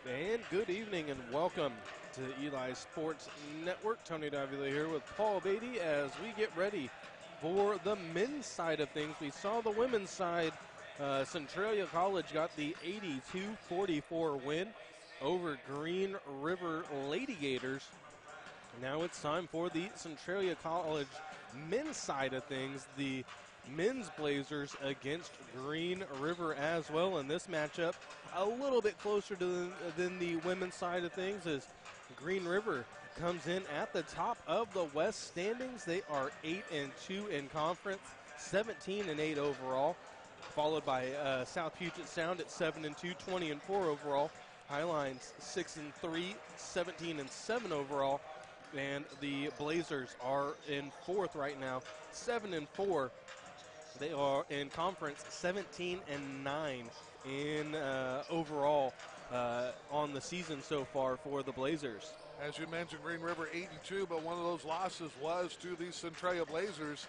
And good evening and welcome to the Eli Sports Network. Tony Davila here with Paul Beatty as we get ready for the men's side of things. We saw the women's side. Centralia College got the 82-44 win over Green River Lady Gators. Now it's time for the Centralia College men's side of things. The men's Blazers against Green River as well. In this matchup, a little bit closer than the women's side of things as Green River comes in at the top of the West standings. They are 8-2 in conference, 17-8 overall, followed by South Puget Sound at 7-2, 20-4 overall. Highlines 6-3, 17-7 overall. And the Blazers are in fourth right now, 7-4. They are in conference 17-9 in overall on the season so far for the Blazers. As you mentioned, Green River 8-2, but one of those losses was to the Centralia Blazers,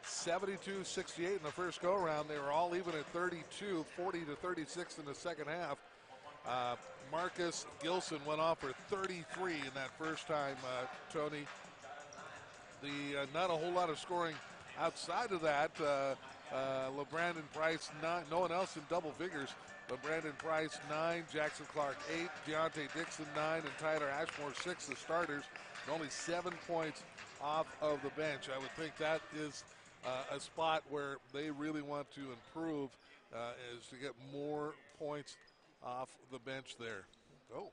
72-68 in the first go-around. They were all even at 32, 40-36 in the second half. Marcus Gilson went off for 33 in that first time, Tony. Not a whole lot of scoring outside of that. LeBrandon Price, no one else in double figures. LeBrandon Price, 9, Jackson Clark, 8, Deontay Dixon, 9, and Tyler Ashmore, 6, the starters, and only 7 points off of the bench. I would think that is a spot where they really want to improve, is to get more points off the bench there. Oh,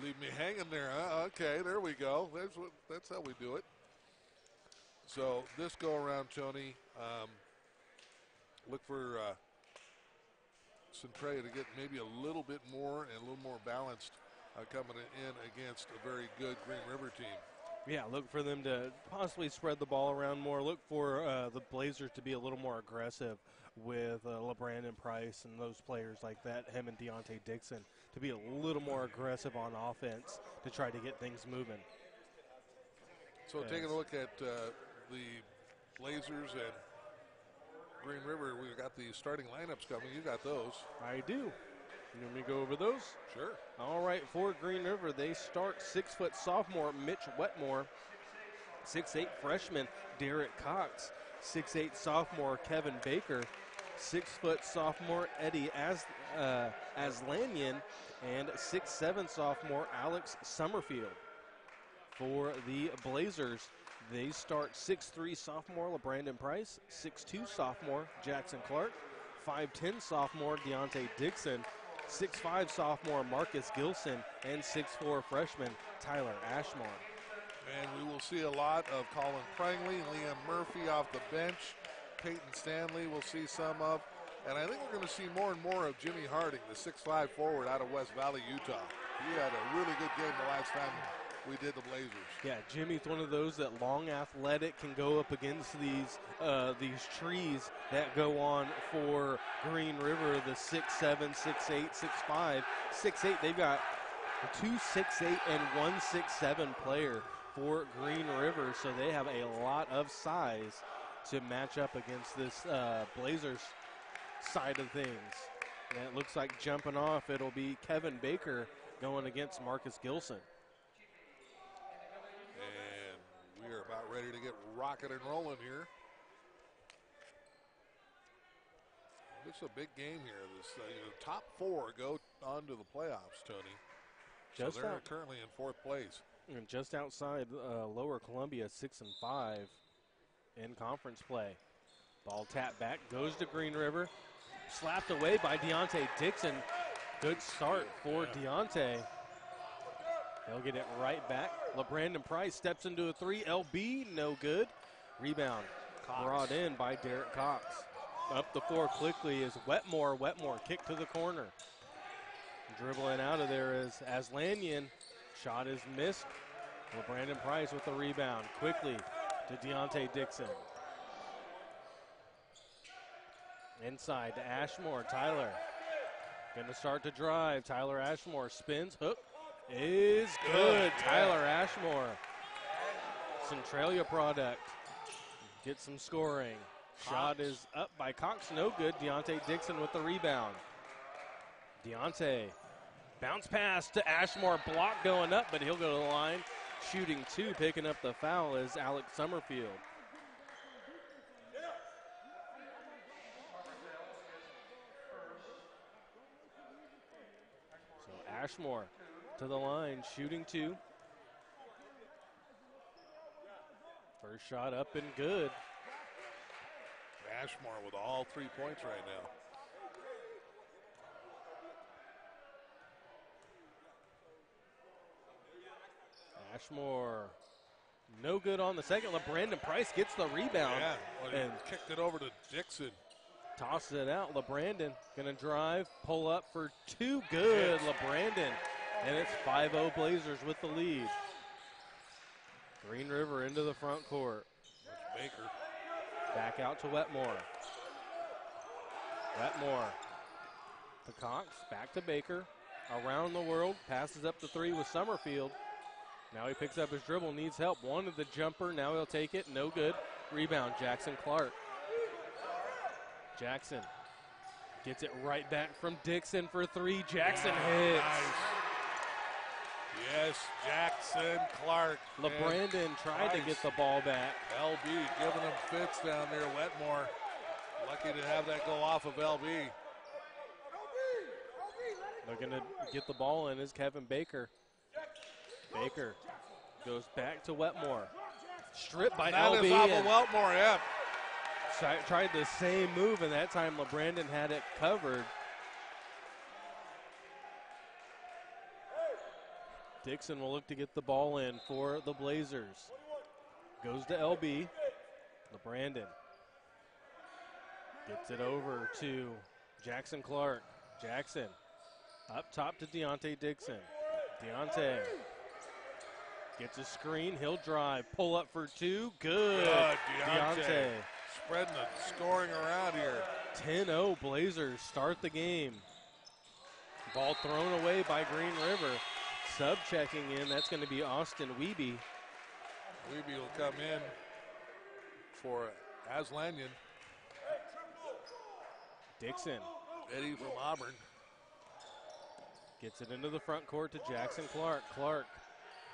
leave me hanging there, huh? Okay, there we go. That's how we do it. So this go around, Tony, look for Centralia to get maybe a little bit more and a little more balanced coming in against a very good Green River team. Yeah, look for them to possibly spread the ball around more. Look for the Blazers to be a little more aggressive with LeBrandon Price and those players like that, him and Deontay Dixon, to be a little more aggressive on offense to try to get things moving. So taking a look at the Blazers and Green River, we've got the starting lineups coming. You got those. I do. You want me to go over those? Sure. All right, for Green River, they start 6-foot sophomore Mitch Wetmore, 6'8" freshman Derek Cox, 6'8" sophomore Kevin Baker, 6-foot sophomore Eddie Aslanyan, and 6'7" sophomore Alex Summerfield. For the Blazers, they start 6'3" sophomore LeBrandon Price, 6'2" sophomore Jackson Clark, 5'10" sophomore Deontay Dixon, 6'5" sophomore Marcus Gilson, and 6'4" freshman Tyler Ashmore. And we will see a lot of Colin Prangley, Liam Murphy off the bench. Peyton Stanley we'll see some of. And I think we're going to see more and more of Jimmy Harding, the 6'5" forward out of West Valley, Utah. He had a really good game the last time we did the Blazers. Yeah, Jimmy's one of those that long, athletic, can go up against these trees that go on for Green River, the 6'7", 6'8", 6'5", 6'8". They've got two 6'8" and one 6'7" player for Green River, so they have a lot of size to match up against this Blazers side of things. And it looks like jumping off, it'll be Kevin Baker going against Marcus Gilson. And we are about ready to get rocking and rolling here. It's a big game here. This top four go on to the playoffs, Tony. So they're currently in fourth place. And just outside Lower Columbia, 6-5 in conference play. Ball tapped back, goes to Green River. Slapped away by Deontay Dixon. Good start for Deontay. He'll get it right back. LeBrandon Price steps into a three. LB, no good. Rebound brought in by Derek Cox. Up the floor quickly is Wetmore. Wetmore kick to the corner. Dribbling out of there is Aslanyan. Shot is missed. LeBrandon Price with the rebound. Quickly to Deontay Dixon. Inside to Ashmore. Tyler going to start to drive. Tyler Ashmore spins. Hook is good. Tyler Ashmore. Centralia product. Get some scoring. Shot is up by Cox. No good. Deontay Dixon with the rebound. Deontay Bounce pass to Ashmore, block going up, but he'll go to the line. Shooting 2, picking up the foul is Alex Summerfield. So Ashmore to the line, shooting 2. First shot up and good. Ashmore with all 3 points right now. Ashmore, no good on the second. LeBrandon Price gets the rebound. Yeah, well, and kicked it over to Dixon. Tosses it out. LeBrandon gonna drive, pull up for 2. Good, yes. LeBrandon. And it's 5-0 Blazers with the lead. Green River into the front court. That's Baker. Back out to Wetmore. Wetmore to Cox, back to Baker. Around the world, passes up the 3 with Summerfield. Now he picks up his dribble, needs help. Wanted the jumper, now he'll take it, no good. Rebound, Jackson Clark. Jackson gets it right back from Dixon for 3. Jackson hits. Nice. Yes, Jackson Clark. LeBrandon tried to get the ball back. LB giving him fits down there. Wetmore lucky to have that go off of LB. They're going to get the ball in is Kevin Baker. Baker goes back to Wetmore. Stripped by that LB. Is off of Wetmore, yeah. Tried the same move, and that time LeBrandon had it covered. Dixon will look to get the ball in for the Blazers. Goes to LB. LeBrandon gets it over to Jackson Clark. Jackson up top to Deontay Dixon. Deontay gets a screen. He'll drive. Pull up for 2. Good. Deontay. Spreading the scoring around here. 10-0 Blazers start the game. Ball thrown away by Green River. Sub checking in, that's going to be Austin Wiebe. Wiebe will come in for Aslanyan. Dixon. Eddie from Auburn. Gets it into the front court to Jackson Clark. Clark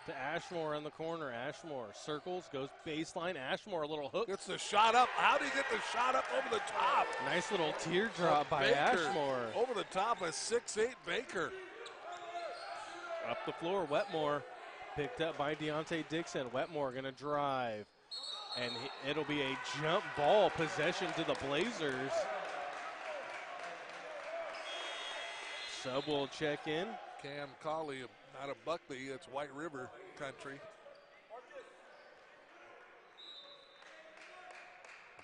to Ashmore in the corner. Ashmore circles, goes baseline. Ashmore, a little hook. Gets the shot up. How do you get the shot up over the top? Nice little teardrop by Baker. Ashmore. Over the top, a 6'8" Baker. Up the floor, Wetmore picked up by Deontay Dixon. Wetmore going to drive, and it'll be a jump ball possession to the Blazers. Sub will check in. Cam Colley, not a Buckley, it's White River country.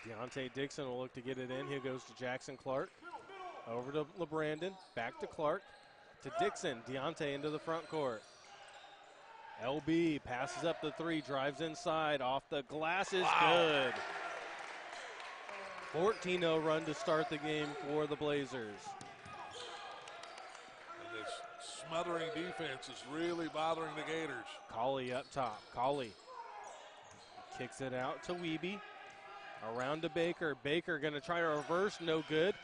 Deontay Dixon will look to get it in. Here goes to Jackson Clark. Over to LeBrandon, back to Clark. To Dixon, Deontay into the front court. LB passes up the 3, drives inside, off the glass is good. 14-0 run to start the game for the Blazers. And this smothering defense is really bothering the Gators. Colley up top. Colley kicks it out to Wiebe. Around to Baker. Baker going to try to reverse, no good.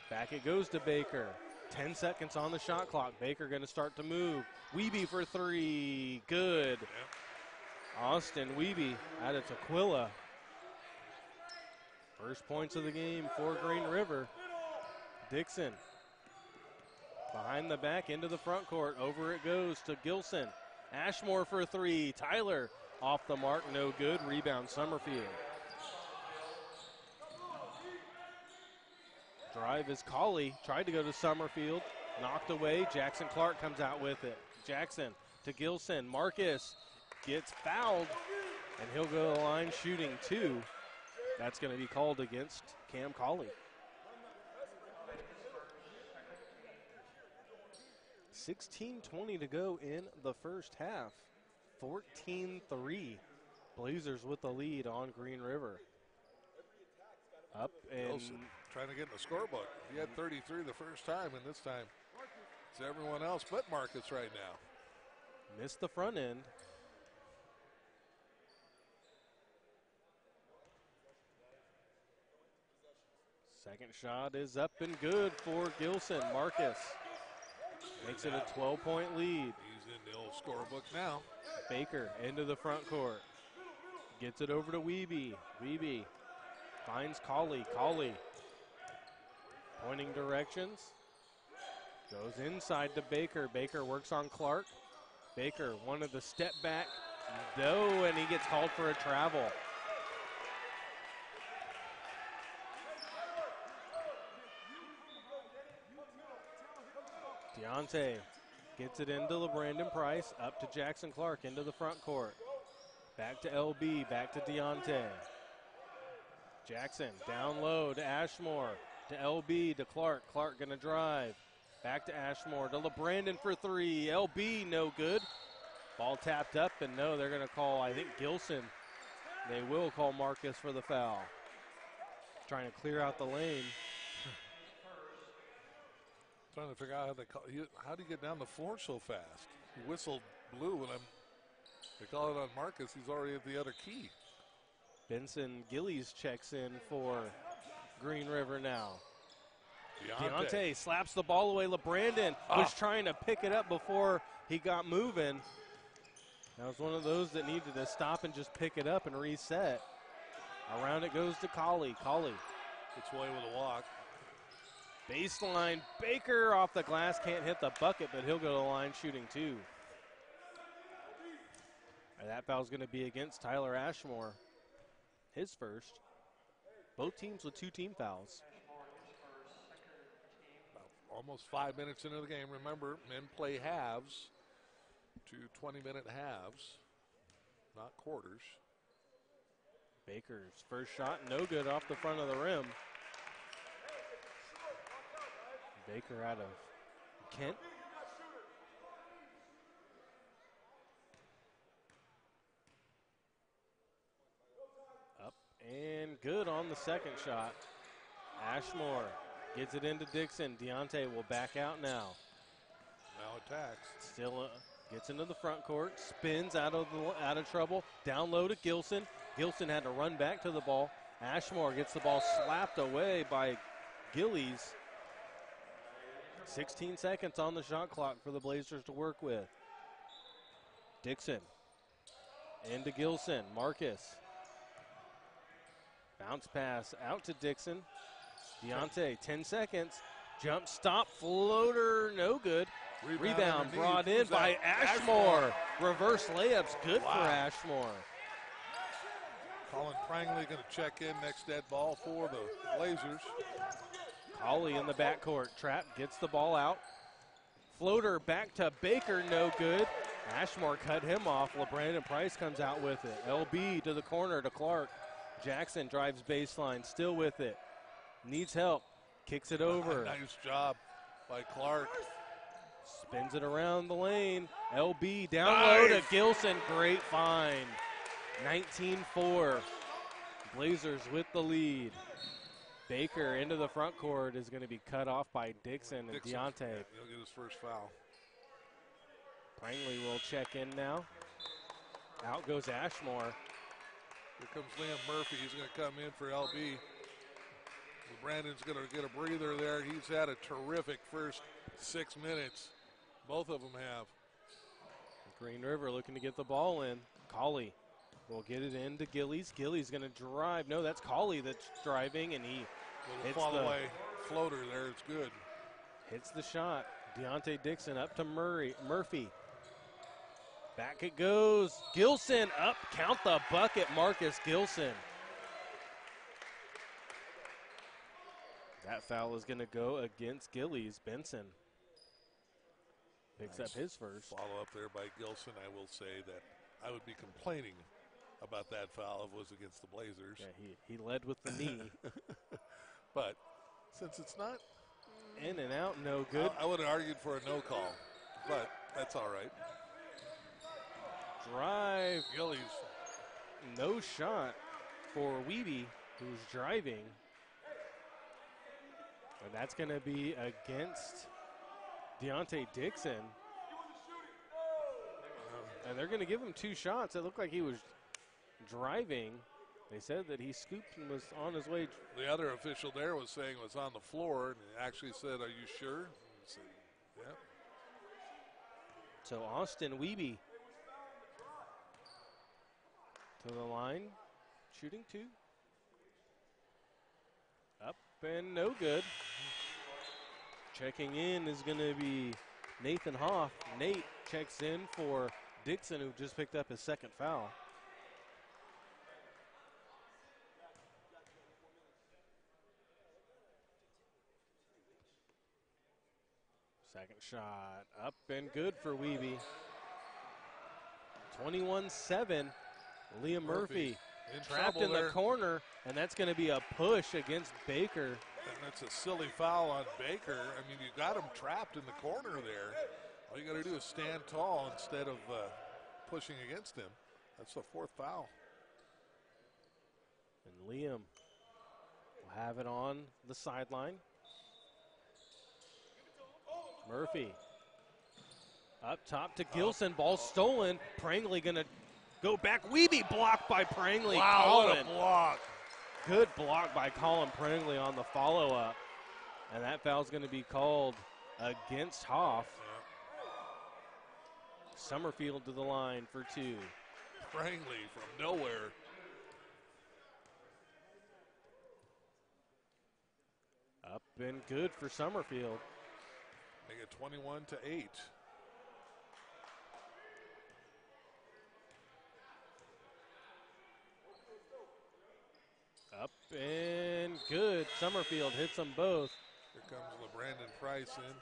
Back it goes to Baker. 10 seconds on the shot clock. Baker going to start to move. Wiebe for 3. Good. Yep. Austin Wiebe out of Tequila. First points of the game for Green River. Dixon behind the back into the front court. Over it goes to Gilson. Ashmore for 3. Tyler off the mark. No good. Rebound Summerfield. Drive is Colley. Tried to go to Summerfield. Knocked away. Jackson Clark comes out with it. Jackson to Gilson. Marcus gets fouled, and he'll go to the line shooting 2. That's going to be called against Cam Colley. 16:20 to go in the first half. 14-3. Blazers with the lead on Green River. Up and Wilson trying to get in the scorebook. He had 33 the first time, and this time it's everyone else but Marcus right now. missed the front end. Second shot is up and good for Gilson. Marcus Makes it a 12-point lead. He's in the old scorebook now. Baker into the front court. Gets it over to Wiebe. Wiebe finds Colley. Colley pointing directions. Goes inside to Baker. Baker works on Clark. Baker wanted the step back. No, and he gets called for a travel. Deontay gets it into LeBrandon Price, up to Jackson Clark, into the front court. Back to LB, back to Deontay. Jackson down low to Ashmore, to LB, to Clark. Clark gonna drive. Back to Ashmore, to LeBrandon for three. LB no good. Ball tapped up, and no, they're gonna call, I think, Gilson. They will call Marcus for the foul. Trying to clear out the lane. Trying to figure out how do you get down the floor so fast? He whistled blue, and they call it on Marcus. He's already at the other key. Benson Gillies checks in for Green River now. Deontay slaps the ball away. LeBrandon was trying to pick it up before he got moving. That was one of those that needed to stop and just pick it up and reset. Around it goes to Colley. Colley gets away with a walk. Baseline, Baker off the glass, can't hit the bucket, but he'll go to the line shooting two. And that foul's going to be against Tyler Ashmore. His first. Both teams with two team fouls. About almost 5 minutes into the game. Remember, men play halves to 20-minute halves, not quarters. Baker's first shot, no good off the front of the rim. Baker out of Kent. Up and good on the second shot. Ashmore gets it into Dixon. Deontay will back out now. Now attacks. Still gets into the front court, spins out of trouble. Down low to Gilson. Gilson had to run back to the ball. Ashmore gets the ball slapped away by Gillies. 16 seconds on the shot clock for the Blazers to work with. Dixon into Gilson. Marcus. Bounce pass out to Dixon. Deontay, 10 seconds. Jump stop, floater, no good. Rebound brought in by Ashmore. Reverse layups, good for Ashmore. Colin Prangley going to check in next dead ball for the Blazers. Colley in the backcourt. Trap gets the ball out. Floater back to Baker, no good. Ashmore cut him off. LeBrandon Price comes out with it. LB to the corner to Clark. Jackson drives baseline, still with it. Needs help. Kicks it over. Nice job by Clark. Spins it around the lane. LB down low to Gilson. Great find. 19-4. Blazers with the lead. Baker into the front court is going to be cut off by Dixon and Deontay. He'll get his first foul. Prangley will check in now. Out goes Ashmore. Here comes Liam Murphy. He's going to come in for LB. Brandon's going to get a breather there. He's had a terrific first 6 minutes. Both of them have. Green River looking to get the ball in. Colley will get it into Gillies. Gillies going to drive. No, that's Colley that's driving, and he hits fall the away floater there. It's good. Hits the shot. Deontay Dixon up to Murphy. Back it goes. Gilson up. Count the bucket, Marcus Gilson. That foul is going to go against Gillies. Benson picks up his first. Follow up there by Gilson. I will say that I would be complaining about that foul if it was against the Blazers. Yeah, he led with the knee. But since it's not in and out, no good. I would have argued for a no call, but that's all right. Drive. Gillies. No shot for Wiebe, who's driving. And that's going to be against Deontay Dixon. And they're going to give him two shots. It looked like he was driving. They said that he scooped and was on his way. The other official there was saying it was on the floor, and he actually said, "Are you sure?" I said, "Yeah." So Austin Wiebe to the line, shooting 2. Up and no good. Checking in is going to be Nathan Hoff. Nate checks in for Dixon, who just picked up his second foul. Second shot up and good for Wiebe. 21-7. Liam Murphy trapped in the corner, and that's going to be a push against Baker. And that's a silly foul on Baker. I mean, you got him trapped in the corner there. All you got to do is stand tall instead of pushing against him. That's the 4th foul. And Liam will have it on the sideline. Murphy up top to Gilson. Ball stolen. Prangley going to go back. Wiebe blocked by Prangley. Wow, Colin. what a block. Good block by Colin Prangley on the follow-up. And that foul's going to be called against Hoff. Yeah. Summerfield to the line for 2. Prangley from nowhere. Up and good for Summerfield. Make it 21-8. Up and good. Summerfield hits them both. Here comes LeBrandon Price in.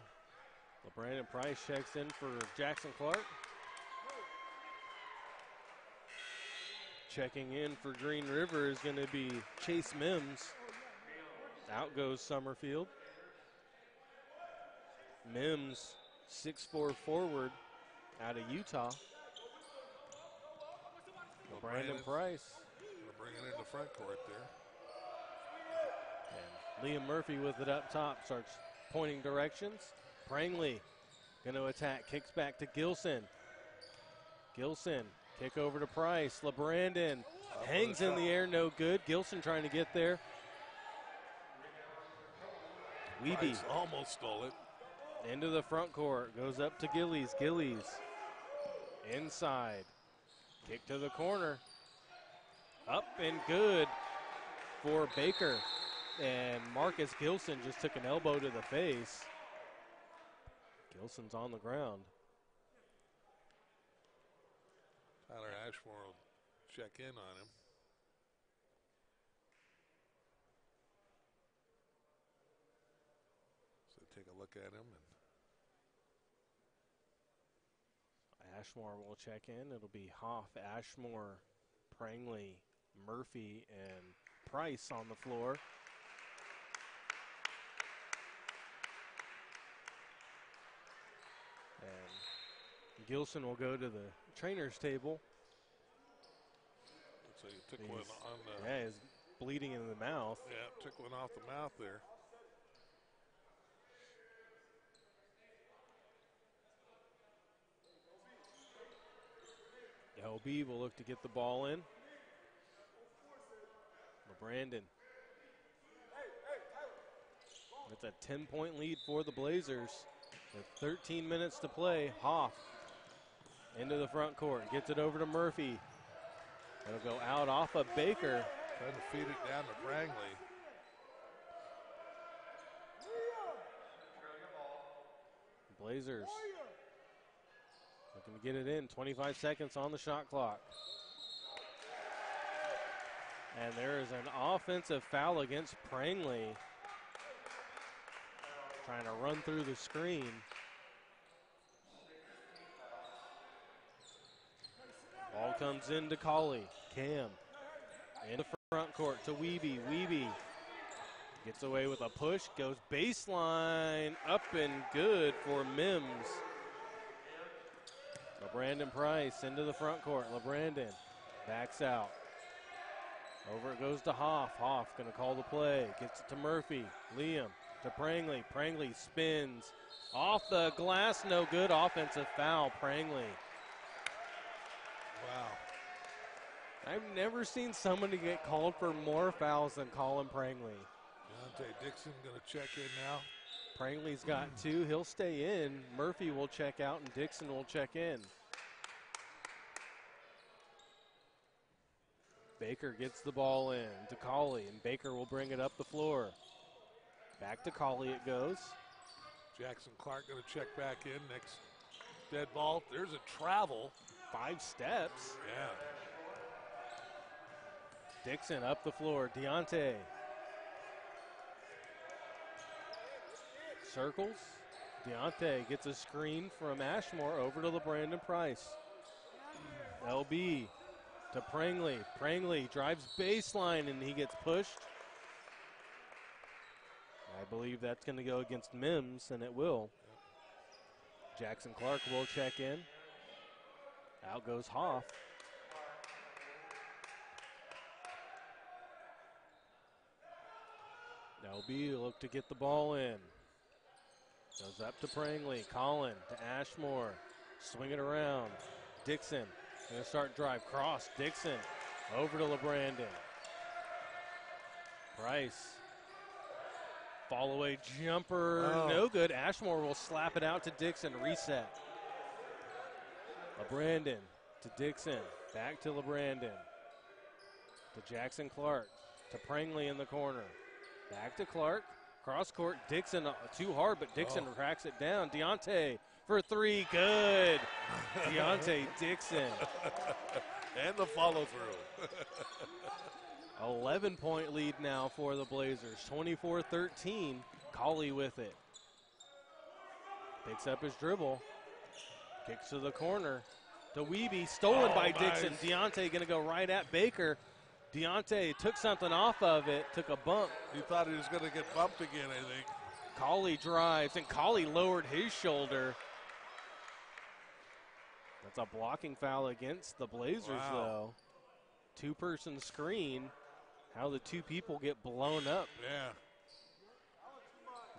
LeBrandon Price checks in for Jackson Clark. Checking in for Green River is going to be Chase Mims. Out goes Summerfield. Mims, 6'4" forward out of Utah. Brandon Price. Bring it into front court there. And Liam Murphy with it up top, starts pointing directions. Prangley going to attack, kicks back to Gilson. Gilson, kick over to Price. LeBrandon hangs in the air, no good. Gilson trying to get there. Wiebe almost stole it. Into the front court, goes up to Gillies. Gillies inside, kick to the corner. Up and good for Baker. And Marcus Gilson just took an elbow to the face. Gilson's on the ground. Tyler Ashmore will check in on him. So take a look at him. Ashmore will check in. It'll be Hoff, Ashmore, Prangley, Murphy, and Price on the floor. And Gilson will go to the trainer's table. So you took one on the... Yeah, he's bleeding in the mouth. Yeah, took one off the mouth there. LB will look to get the ball in. LeBrandon. It's a 10-point lead for the Blazers with 13 minutes to play. Hoff into the front court, gets it over to Murphy. It'll go out off of Baker. Trying to feed it down to Prangley. Blazers looking to get it in. 25 seconds on the shot clock. And there is an offensive foul against Prangley. Trying to run through the screen. Ball comes into Colley. Cam in the front court to Wiebe. Wiebe gets away with a push, goes baseline, up and good for Mims. LeBrandon Price into the front court. LeBrandon backs out. Over it goes to Hoff. Hoff going to call the play. Gets it to Murphy. Liam to Prangley. Prangley spins off the glass. No good. Offensive foul. Prangley. Wow. I've never seen somebody get called for more fouls than Colin Prangley. Deontay Dixon going to check in now. Prangley's got 2. He'll stay in. Murphy will check out, and Dixon will check in. Baker gets the ball in to Colley, and Baker will bring it up the floor. Back to Colley it goes. Jackson Clark going to check back in. Next dead ball. There's a travel. 5 steps. Yeah. Dixon up the floor. Deontay. Circles. Deontay gets a screen from Ashmore over to LeBrandon Price. LB to Prangley. Prangley drives baseline and he gets pushed. I believe that's going to go against Mims, and it will. Jackson Clark will check in. Out goes Hoff. LB look to get the ball in. Goes up to Prangley. Collin to Ashmore. Swing it around. Dixon going to start drive. Cross. Dixon over to LeBrandon. Price. Fall away jumper. Oh. No good. Ashmore will slap it out to Dixon. Reset. LeBrandon to Dixon. Back to LeBrandon. To Jackson Clark. To Prangley in the corner. Back to Clark. Cross court. Dixon too hard, but Dixon cracks it down. Deontay for 3. Good. Deontay Dixon. And the follow through. 11-point lead now for the Blazers. 24-13. Colley with it. Picks up his dribble. Kicks to the corner. To Weeby. Stolen by Dixon. Nice. Deontay going to go right at Baker. Deontay took something off of it. Took a bump. He thought he was going to get bumped again, I think. Colley drives, and Colley lowered his shoulder. That's a blocking foul against the Blazers, though. 2-person screen. How the 2 people get blown up. Yeah.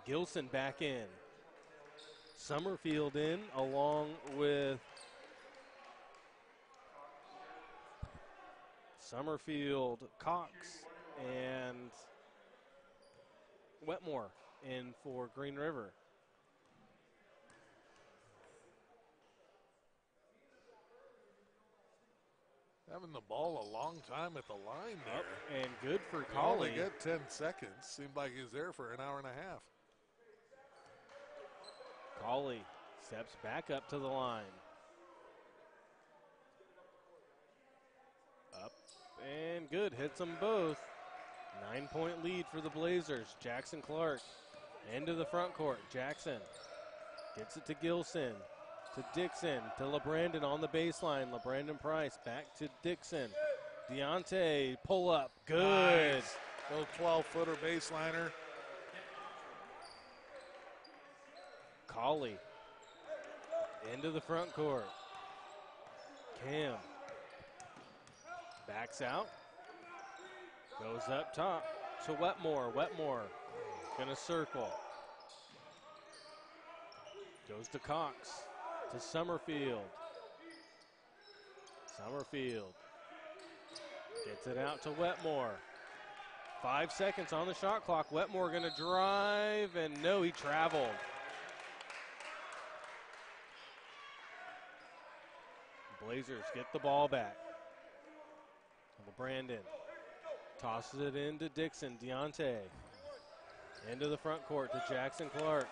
Gilson back in. Summerfield in along with Summerfield, Cox, and Wetmore in for Green River. Having the ball a long time at the line there. And good for You Colley. only get 10 seconds. Seemed like he was there for an hour and a half. Colley steps back up to the line. Up and good. Hits them both. 9-point lead for the Blazers. Jackson Clark into the front court. Jackson gets it to Gilson. To Dixon, to LeBrandon on the baseline. LeBrandon Price back to Dixon. Deontay, pull up, good. Nice. Little 12-footer baseliner. Colley into the front court. Cam backs out. Goes up top to Wetmore. Wetmore gonna circle. Goes to Cox. To Summerfield. Summerfield gets it out to Wetmore. 5 seconds on the shot clock. Wetmore going to drive, and no, he traveled. Blazers get the ball back. LeBrandon tosses it into Dixon. Deontay into the front court to Jackson Clark.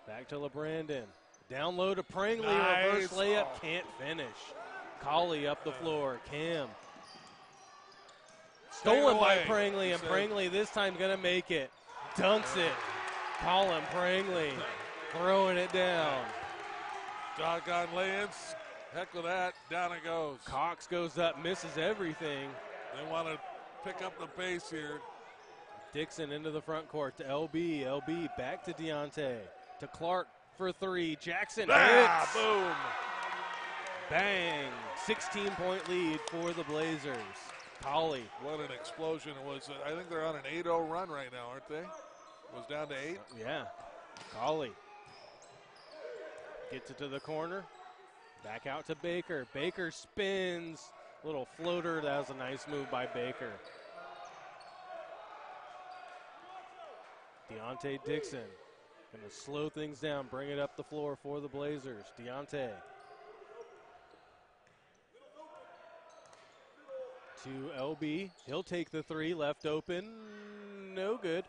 Back to LeBrandon. Down low to Prangley, Nice. reverse layup, can't finish. Colley up the floor, Cam. Stolen by Prangley, and Prangley this time gonna make it. Dunks it. Colin Prangley throwing it down. Doggone lay-ins. Heck with that. Down it goes. Cox goes up, misses everything. They want to pick up the pace here. Dixon into the front court to LB. LB back to Deontay. To Clark for 3. Jackson hits. Boom. Bang. 16-point lead for the Blazers. Colley. What an explosion it was. I think they're on an 8-0 run right now, aren't they? It was down to 8. Yeah. Colley gets it to the corner. Back out to Baker. Baker spins. Little floater. That was a nice move by Baker. Deontay Dixon Going to slow things down, bring it up the floor for the Blazers. Deontay. To LB. He'll take the three. Left open. No good.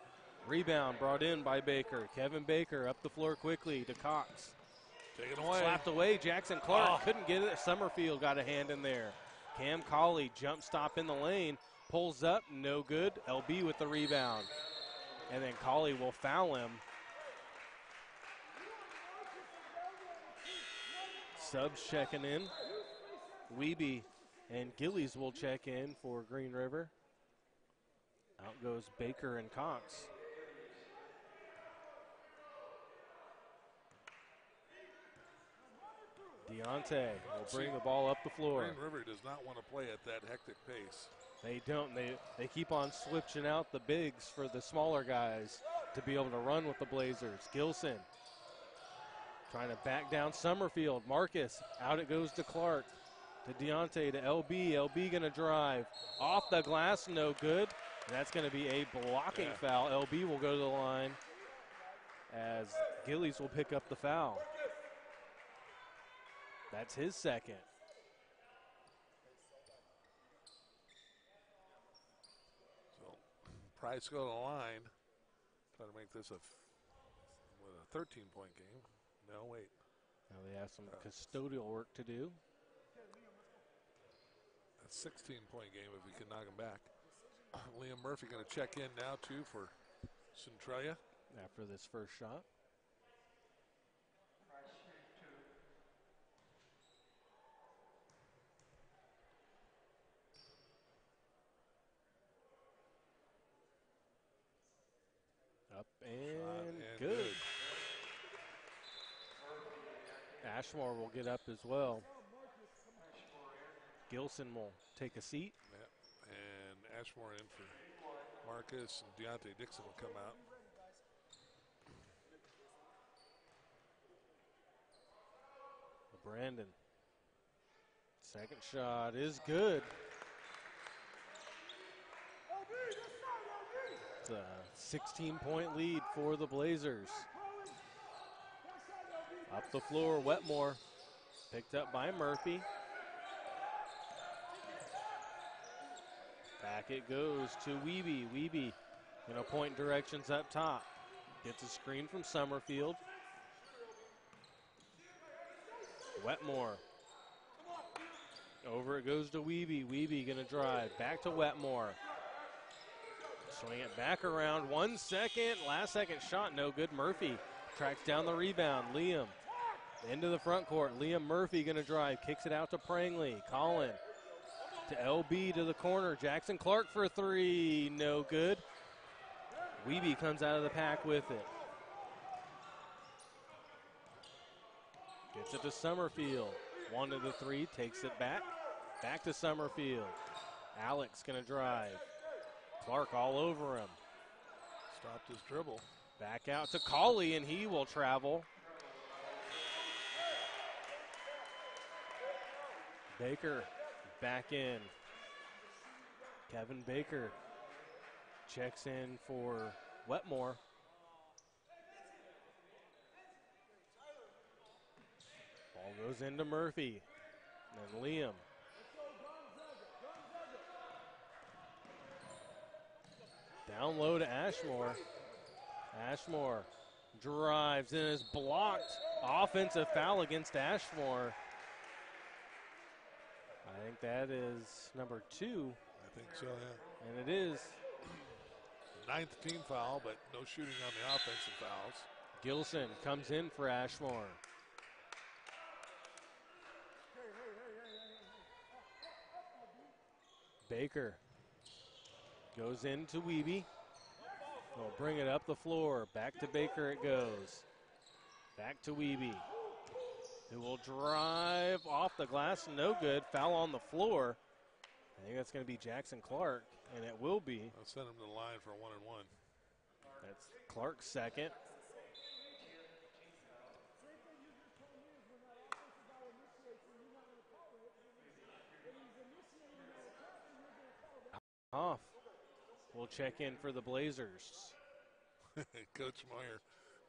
Rebound brought in by Baker. Kevin Baker up the floor quickly to Cox. Taken away. Slapped away. Jackson Clark couldn't get it. Summerfield got a hand in there. Cam Colley jump stop in the lane. Pulls up. No good. LB with the rebound. And then Colley will foul him. Subs checking in. Wiebe and Gillies will check in for Green River. Out goes Baker and Cox. Deontay will bring the ball up the floor. Green River does not want to play at that hectic pace. They don't. They keep on switching out the bigs for the smaller guys to be able to run with the Blazers. Gilson trying to back down Summerfield. Marcus, out it goes to Clark. To Deontay, to LB. LB going to drive. Off the glass, no good. And that's going to be a blocking foul. LB will go to the line as Gillies will pick up the foul. That's his second. So Price go to the line. Try to make this a 13-point game. No, wait. Now they have some custodial work to do. A 16-point game if we can knock him back. Liam Murphy going to check in now, too, for Centralia. After this first shot. Up and good. Ashmore will get up as well. Gilson will take a seat. Yeah. And Ashmore in for Marcus, and Deontay Dixon will come out. Brandon. Second shot is good. It's a 16-point lead for the Blazers. Up the floor, Wetmore. Picked up by Murphy. Back it goes to Wiebe. Wiebe, point directions up top. Gets a screen from Summerfield. Wetmore. Over it goes to Wiebe. Wiebe gonna drive. Back to Wetmore. Swing it back around. 1 second. Last second shot. No good. Murphy tracks down the rebound. Liam into the front court. Liam Murphy gonna drive. Kicks it out to Prangley. Collin to LB to the corner. Jackson Clark for three. No good. Wiebe comes out of the pack with it. Gets it to Summerfield. 1 to the 3. Takes it back. Back to Summerfield. Alex gonna drive. Clark all over him. Stopped his dribble. Back out to Colley, and he will travel. Baker back in. Kevin Baker checks in for Wetmore. Ball goes into Murphy. And Liam. Down low to Ashmore. Ashmore drives and is blocked. Offensive foul against Ashmore. I think that is number 2. I think so, yeah. And it is. 9th team foul, but no shooting on the offensive fouls. Gilson comes in for Ashmore. Baker goes into Wiebe. He'll bring it up the floor. Back to Baker it goes. Back to Wiebe, who will drive off the glass. No good. Foul on the floor. I think that's going to be Jackson Clark, and it will be. I'll send him to the line for a 1-and-1. That's Clark's second. Off. We'll check in for the Blazers. Coach Moyer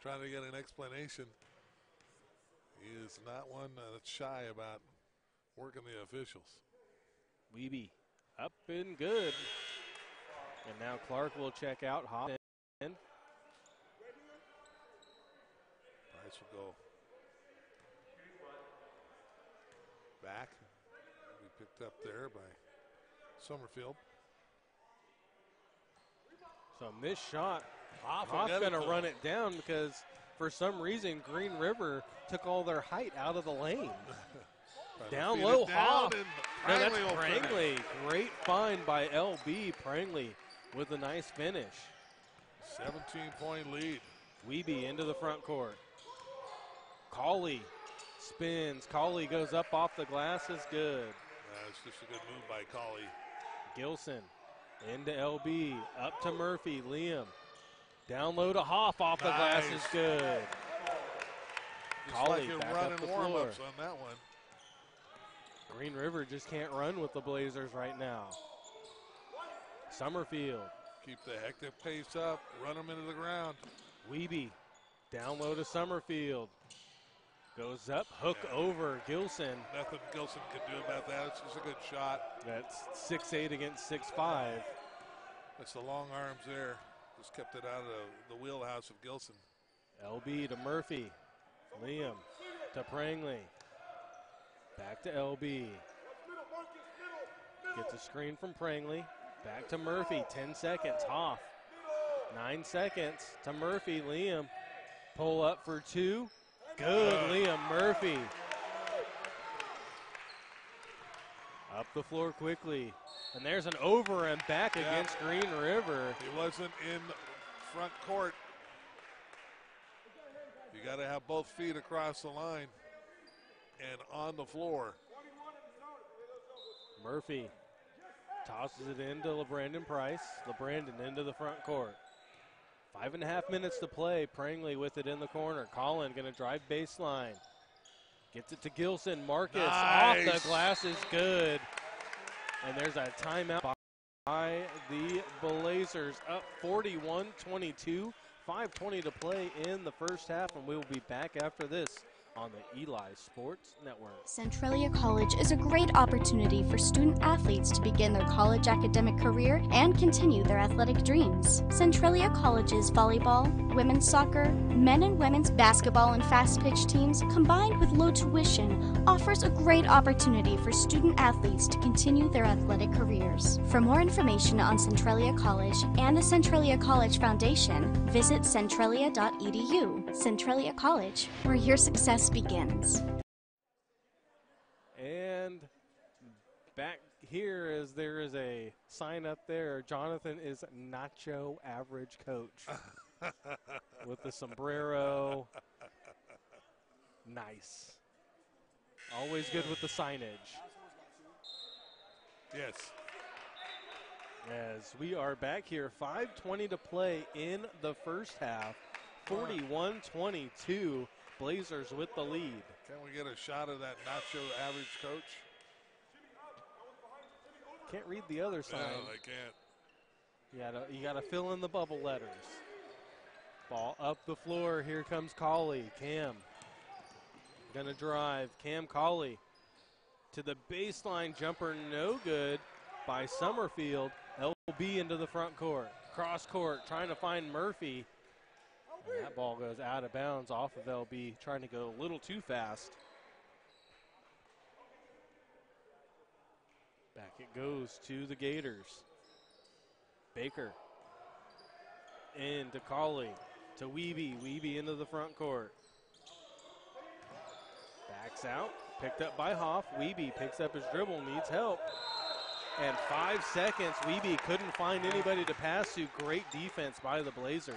trying to get an explanation. He is not one that's shy about working the officials. Weeby up and good. And now Clark will check out. Hop in. Price will go back. Be picked up there by Summerfield. So missed shot. Hoff's going to run it down because for some reason Green River took all their height out of the lane. Down low, Hoff. No, that's Prangley. Great find by LB. Prangley with a nice finish. 17-point lead. Weeby into the front court. Cauley spins. Cauley goes up off the glass. Is good. It's just a good move by Cauley. Gilson into LB. Up to Murphy. Liam. Down low to Hoff off the glass. Is good. Cauley like back running up the warm-ups floor. on that one. Green River just can't run with the Blazers right now. Summerfield. Keep the hectic pace up. Run them into the ground. Weeby down low to Summerfield. Goes up, hook over Gilson. Nothing Gilson can do about that. It's just a good shot. That's 6'8" against 6'5". That's the long arms there. Just kept it out of the wheelhouse of Gilson. LB to Murphy. Liam to Prangley. Back to LB. Gets a screen from Prangley. Back to Murphy. 10 seconds. Hoff. 9 seconds to Murphy. Liam. Pull up for two. Good. Liam Murphy. Up the floor quickly. And there's an over and back against Green River. He wasn't in front court. You got to have both feet across the line and on the floor. Murphy tosses it into LeBrandon Price. LeBrandon into the front court. 5.5 minutes to play. Prangley with it in the corner. Collin going to drive baseline. Gets it to Gilson. Marcus off the glass is good. And there's a timeout by the Blazers. Up 41-22. 5:20 to play in the first half, and we will be back after this on the Eli Sports Network. Centralia College is a great opportunity for student athletes to begin their college academic career and continue their athletic dreams. Centralia College's volleyball, women's soccer, men and women's basketball and fast pitch teams, combined with low tuition, offers a great opportunity for student athletes to continue their athletic careers. For more information on Centralia College and the Centralia College Foundation, visit centralia.edu. Centralia College, where your success begins. And back here is there is a sign up there. Jonathan is Nacho Average Coach with the sombrero. Nice. Always good with the signage. Yes. As we are back here, 5:20 to play in the first half. 41-22. Blazers with the lead. Can we get a shot of that Nacho Average Coach? Can't read the other sign. No, they can't. You gotta fill in the bubble letters. Ball up the floor. Here comes Cauley. Cam gonna drive. Cam Cauley to the baseline jumper. No good by Summerfield. LB into the front court. Cross court trying to find Murphy. And that ball goes out of bounds off of LB, trying to go a little too fast. Back it goes to the Gators. Baker into Cauley to Weeby. Weeby into the front court. Backs out, picked up by Hoff. Weeby picks up his dribble, needs help. And 5 seconds, Weeby couldn't find anybody to pass to. Great defense by the Blazers.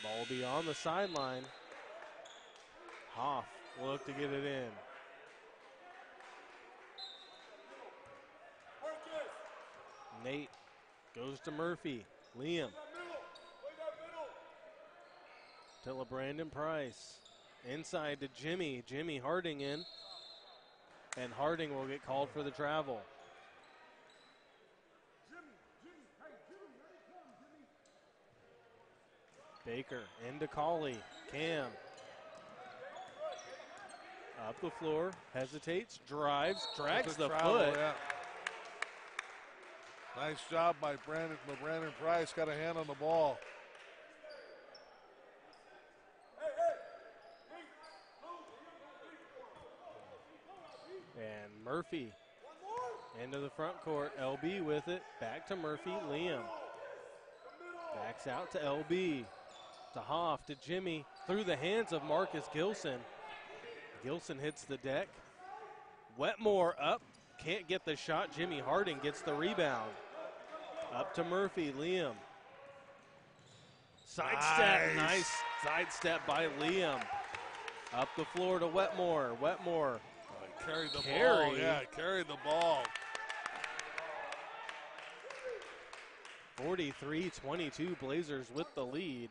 Ball will be on the sideline. Hoff will look to get it in. Nate goes to Murphy. Liam to LeBrandon Price. Inside to Jimmy. Jimmy Harding in. And Harding will get called for the travel. Baker into Colley. Cam. Up the floor, hesitates, drives, drags the foot. Yeah. Nice job by Brandon Price. Got a hand on the ball. And Murphy into the front court. LB with it. Back to Murphy. Liam backs out to LB. To Hoff, to Jimmy. Through the hands of Marcus Gilson. Gilson hits the deck. Wetmore up. Can't get the shot. Jimmy Harding gets the rebound. Up to Murphy. Liam. Sidestep. Nice sidestep by Liam. Up the floor to Wetmore. Wetmore. Carried the ball. Yeah, carried the ball. 43-22, Blazers with the lead.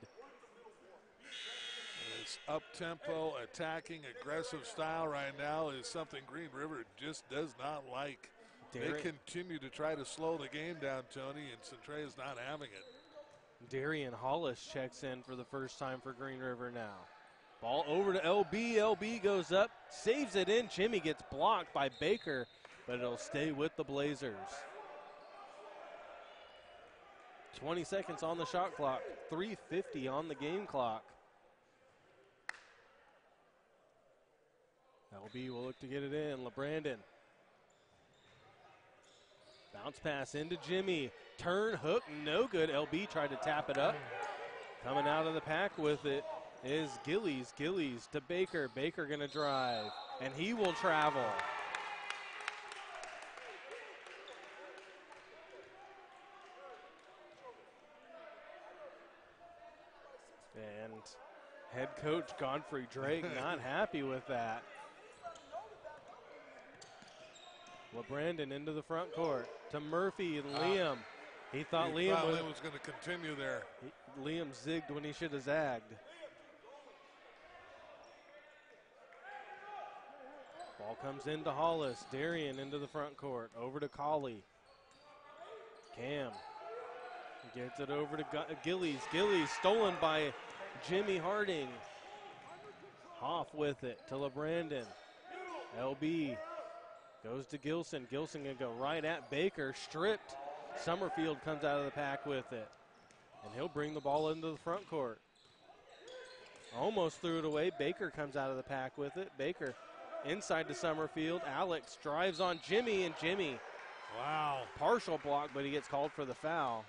This up-tempo, attacking, aggressive style right now is something Green River just does not like. They continue to try to slow the game down, Tony, and Centraea's not having it. Darian Hollis checks in for the first time for Green River now. Ball over to LB. LB goes up, saves it in. Jimmy gets blocked by Baker, but it'll stay with the Blazers. 20 seconds on the shot clock, 3:50 on the game clock. LB will look to get it in. LeBrandon. Bounce pass into Jimmy. Turn, hook, no good. LB tried to tap it up. Coming out of the pack with it is Gillies. Gillies to Baker. Baker gonna drive, and he will travel. And head coach Godfrey Drake not happy with that. LeBrandon into the front court to Murphy and Liam. He thought Liam was going to continue there. Liam zigged when he should have zagged. Ball comes into Hollis. Darian into the front court. Over to Colley. Cam gets it over to Gillies. Gillies stolen by Jimmy Harding. Hoff with it to LeBrandon. LB goes to Gilson. Gilson gonna go right at Baker. Stripped. Summerfield comes out of the pack with it. And he'll bring the ball into the front court. Almost threw it away. Baker comes out of the pack with it. Baker inside to Summerfield. Alex drives on Jimmy, and Jimmy. Wow. Partial block, but he gets called for the foul.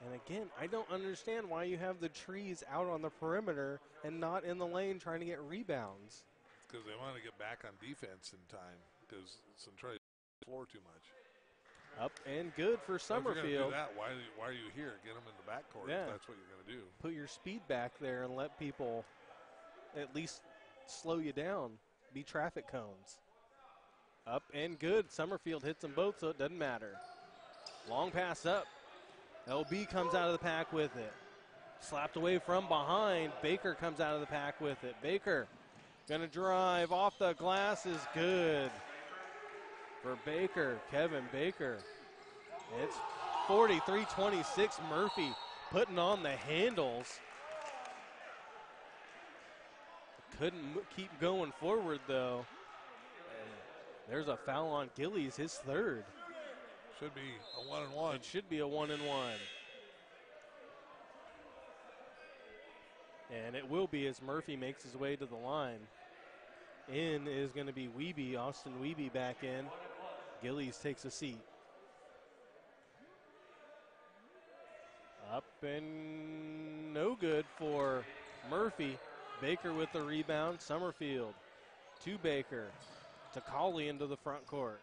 And again, I don't understand why you have the trees out on the perimeter and not in the lane trying to get rebounds. Because they want to get back on defense in time because Centralia floor too much. Up and good for Summerfield. If you're gonna do that, why are you here? Get them in the backcourt if that's what you're going to do. Put your speed back there and let people at least slow you down. Be traffic cones. Up and good. Summerfield hits them both, so it doesn't matter. Long pass up. LB comes out of the pack with it. Slapped away from behind. Baker comes out of the pack with it. Baker gonna drive off the glass is good for Baker. Kevin Baker. It's 43-26. Murphy putting on the handles. Couldn't keep going forward though. There's a foul on Gillies, his third. Should be a 1-and-1. It should be a 1-and-1. And it will be as Murphy makes his way to the line. In is going to be Wiebe, Austin Wiebe back in. Gillies takes a seat. Up and no good for Murphy. Baker with the rebound. Summerfield to Baker. To Colley into the front court.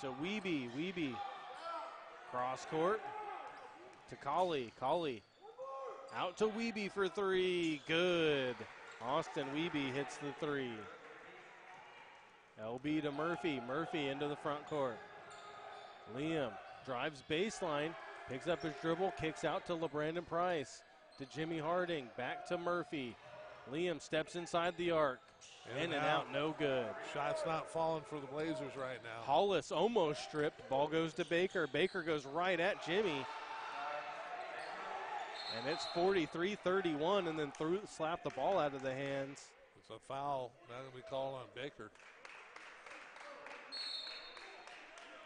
To Wiebe. Wiebe. Cross court. To Colley. Colley. Out to Wiebe for three. Good. Austin Wiebe hits the three. LB to Murphy. Murphy into the front court. Liam drives baseline. Picks up his dribble. Kicks out to LeBrandon Price. To Jimmy Harding. Back to Murphy. Liam steps inside the arc. In and out, no good. Shot's not falling for the Blazers right now. Hollis almost stripped. Ball goes to Baker. Baker goes right at Jimmy. And it's 43-31, and then slapped the ball out of the hands. It's a foul. Not going to be called on Baker.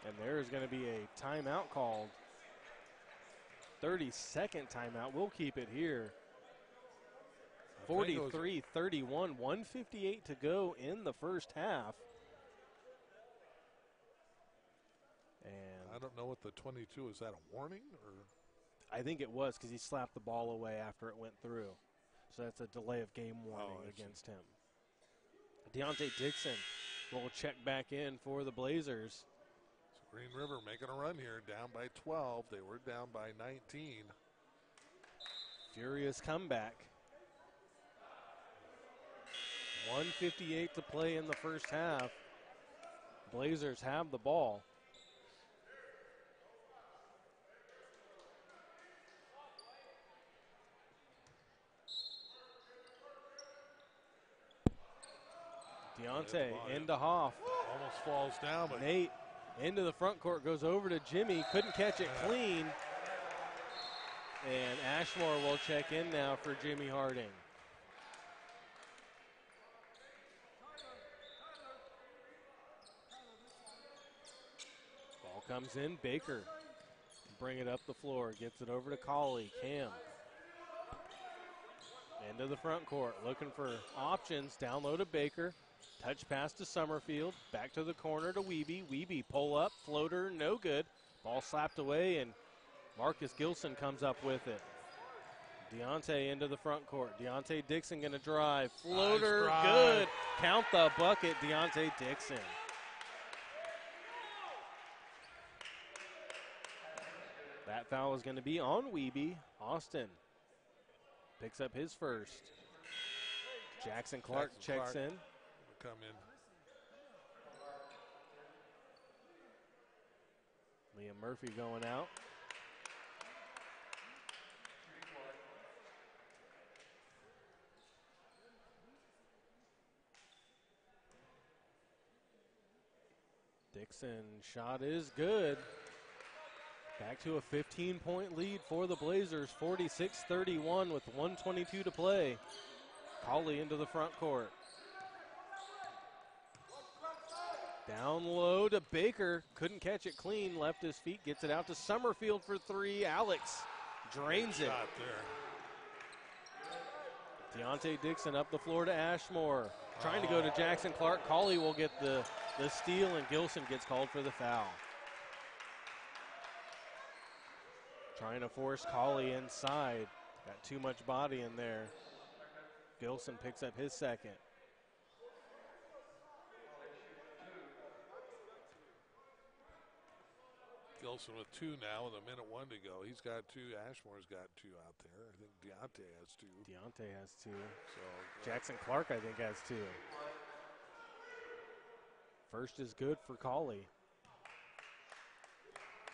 And there is going to be a timeout called. 30-second timeout. We'll keep it here. 43-31, 1:58 to go in the first half. And I don't know what the 22 is. That a warning or? I think it was because he slapped the ball away after it went through. So that's a delay of game warning against him. Deontay Dixon will check back in for the Blazers. So Green River making a run here, down by 12. They were down by 19. Furious comeback. 1:58 to play in the first half. Blazers have the ball. Deontay into Hoff. Almost falls down, but Nate into the front court, goes over to Jimmy. Couldn't catch it clean. And Ashmore will check in now for Jimmy Harding. Ball comes in. Baker bring it up the floor. Gets it over to Colley. Cam. Into the front court. Looking for options. Down low to Baker. Touch pass to Summerfield. Back to the corner to Wiebe. Wiebe pull up. Floater. No good. Ball slapped away, and Marcus Gilson comes up with it. Deontay into the front court. Deontay Dixon going to drive. Floater. Nice drive. Good. Count the bucket. Deontay Dixon. That foul is going to be on Wiebe. Austin picks up his first. Jackson Clark checks in. Come in. Liam Murphy going out. Dixon shot is good. Back to a 15-point lead for the Blazers, 46-31 with 1:22 to play. Colley into the front court. Down low to Baker. Couldn't catch it clean. Left his feet. Gets it out to Summerfield for three. Alex drains it. Shot there. Deontay Dixon up the floor to Ashmore. Trying to go to Jackson Clark. Colley will get the steal, and Gilson gets called for the foul. Trying to force Colley inside. Got too much body in there. Gilson picks up his second. Gilson with two now with 1:01 to go. He's got two. Ashmore's got two out there. I think Deontay has two. Deontay has two. So Jackson Clark, I think, has two. First is good for Colley.